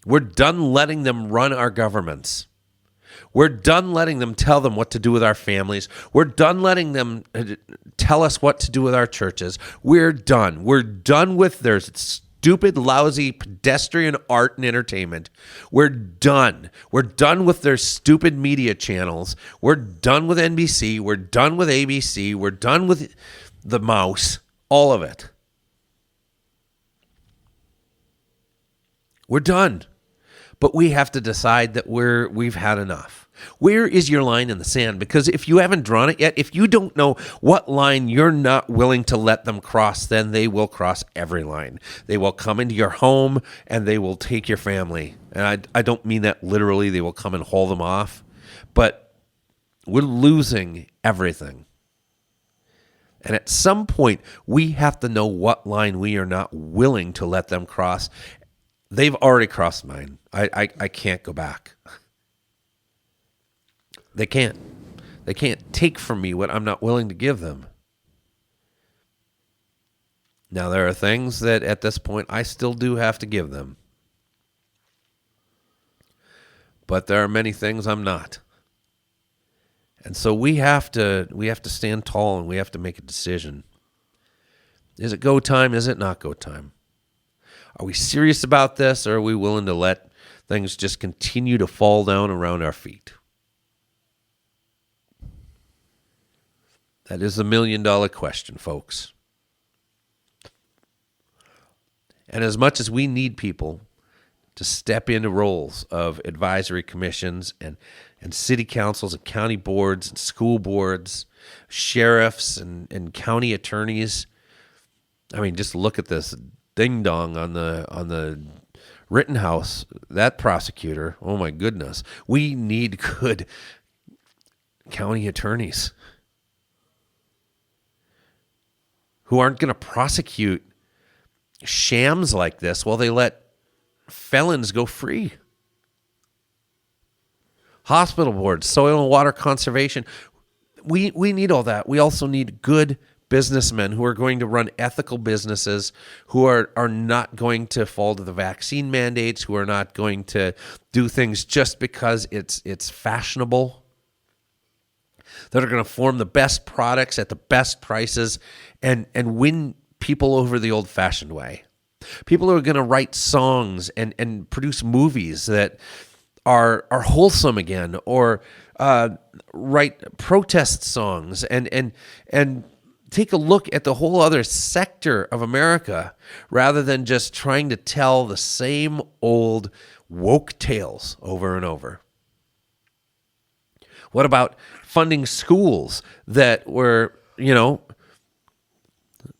We're done letting them run our governments. We're done letting them tell them what to do with our families. We're done letting them tell us what to do with our churches. We're done. We're done with their stupid, lousy, pedestrian art and entertainment. We're done. We're done with their stupid media channels. We're done with NBC. We're done with ABC. We're done with the mouse. All of it. We're done. But we have to decide that we've had enough. Where is your line in the sand? Because if you haven't drawn it yet, if you don't know what line you're not willing to let them cross, then they will cross every line. They will come into your home and they will take your family. And I don't mean that literally. They will come and haul them off. But we're losing everything. And at some point, we have to know what line we are not willing to let them cross. they've already crossed mine. I can't go back. They can't. They can't take from me what I'm not willing to give them. Now, there are things that at this point I still do have to give them. But there are many things I'm not. And so we have to stand tall, and we have to make a decision. Is it go time? Is it not go time? Are we serious about this, or are we willing to let things just continue to fall down around our feet? That is the $1 million question, folks. And as much as we need people to step into roles of advisory commissions and city councils and county boards and school boards, sheriffs and county attorneys, I mean, just look at this ding-dong on the Rittenhouse, that prosecutor. Oh, my goodness. We need good county attorneys who aren't going to prosecute shams like this while they let felons go free. Hospital boards, soil and water conservation. We need all that. We also need good businessmen who are going to run ethical businesses, who are not going to fall to the vaccine mandates, who are not going to do things just because it's fashionable, that are going to form the best products at the best prices and win people over the old-fashioned way. People who are going to write songs and produce movies that are wholesome again, or write protest songs and take a look at the whole other sector of America rather than just trying to tell the same old woke tales over and over. What about funding schools that were,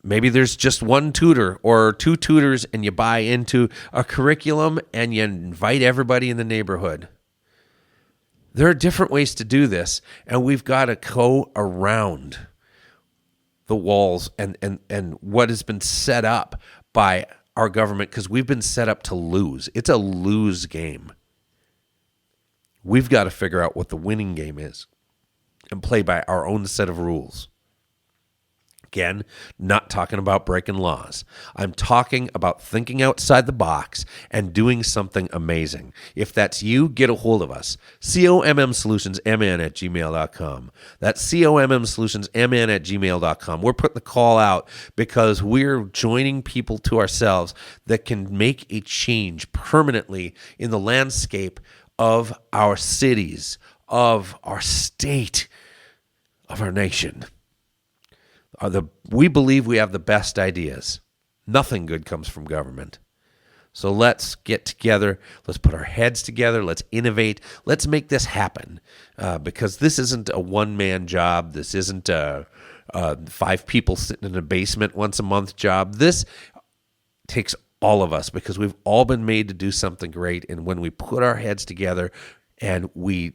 maybe there's just one tutor or two tutors, and you buy into a curriculum and you invite everybody in the neighborhood? There are different ways to do this, and we've got to go around the walls and what has been set up by our government, because we've been set up to lose. It's a lose game. We've got to figure out what the winning game is and play by our own set of rules. Again, not talking about breaking laws. I'm talking about thinking outside the box and doing something amazing. If that's you, get a hold of us. COMMsolutionsMN@gmail.com. That's COMMsolutionsMN@gmail.com. We're putting the call out because we're joining people to ourselves that can make a change permanently in the landscape of our cities, of our state, of our nation. We believe we have the best ideas. Nothing good comes from government. So let's get together. Let's put our heads together. Let's innovate. Let's make this happen, because this isn't a one-man job. This isn't a 5 people sitting in a basement once a month job. This takes all of us, because we've all been made to do something great. And when we put our heads together and we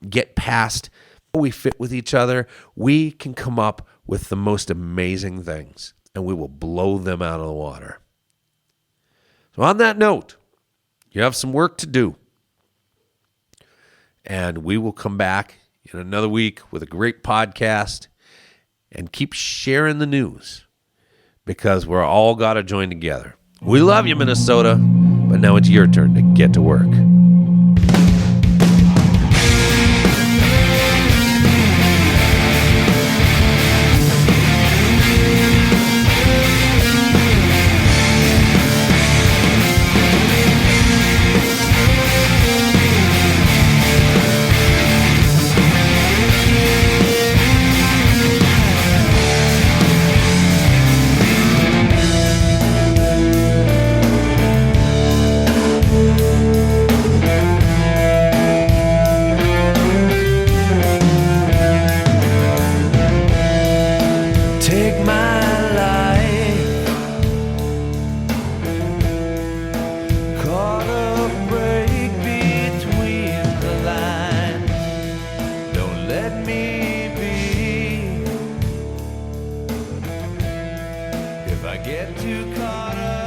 get past, we fit with each other, we can come up with the most amazing things, and we will blow them out of the water. So on that note, you have some work to do, and we will come back in another week with a great podcast, and keep sharing the news, because we're all got to join together. We love you, Minnesota, but now it's your turn to get to work. If I get too caught up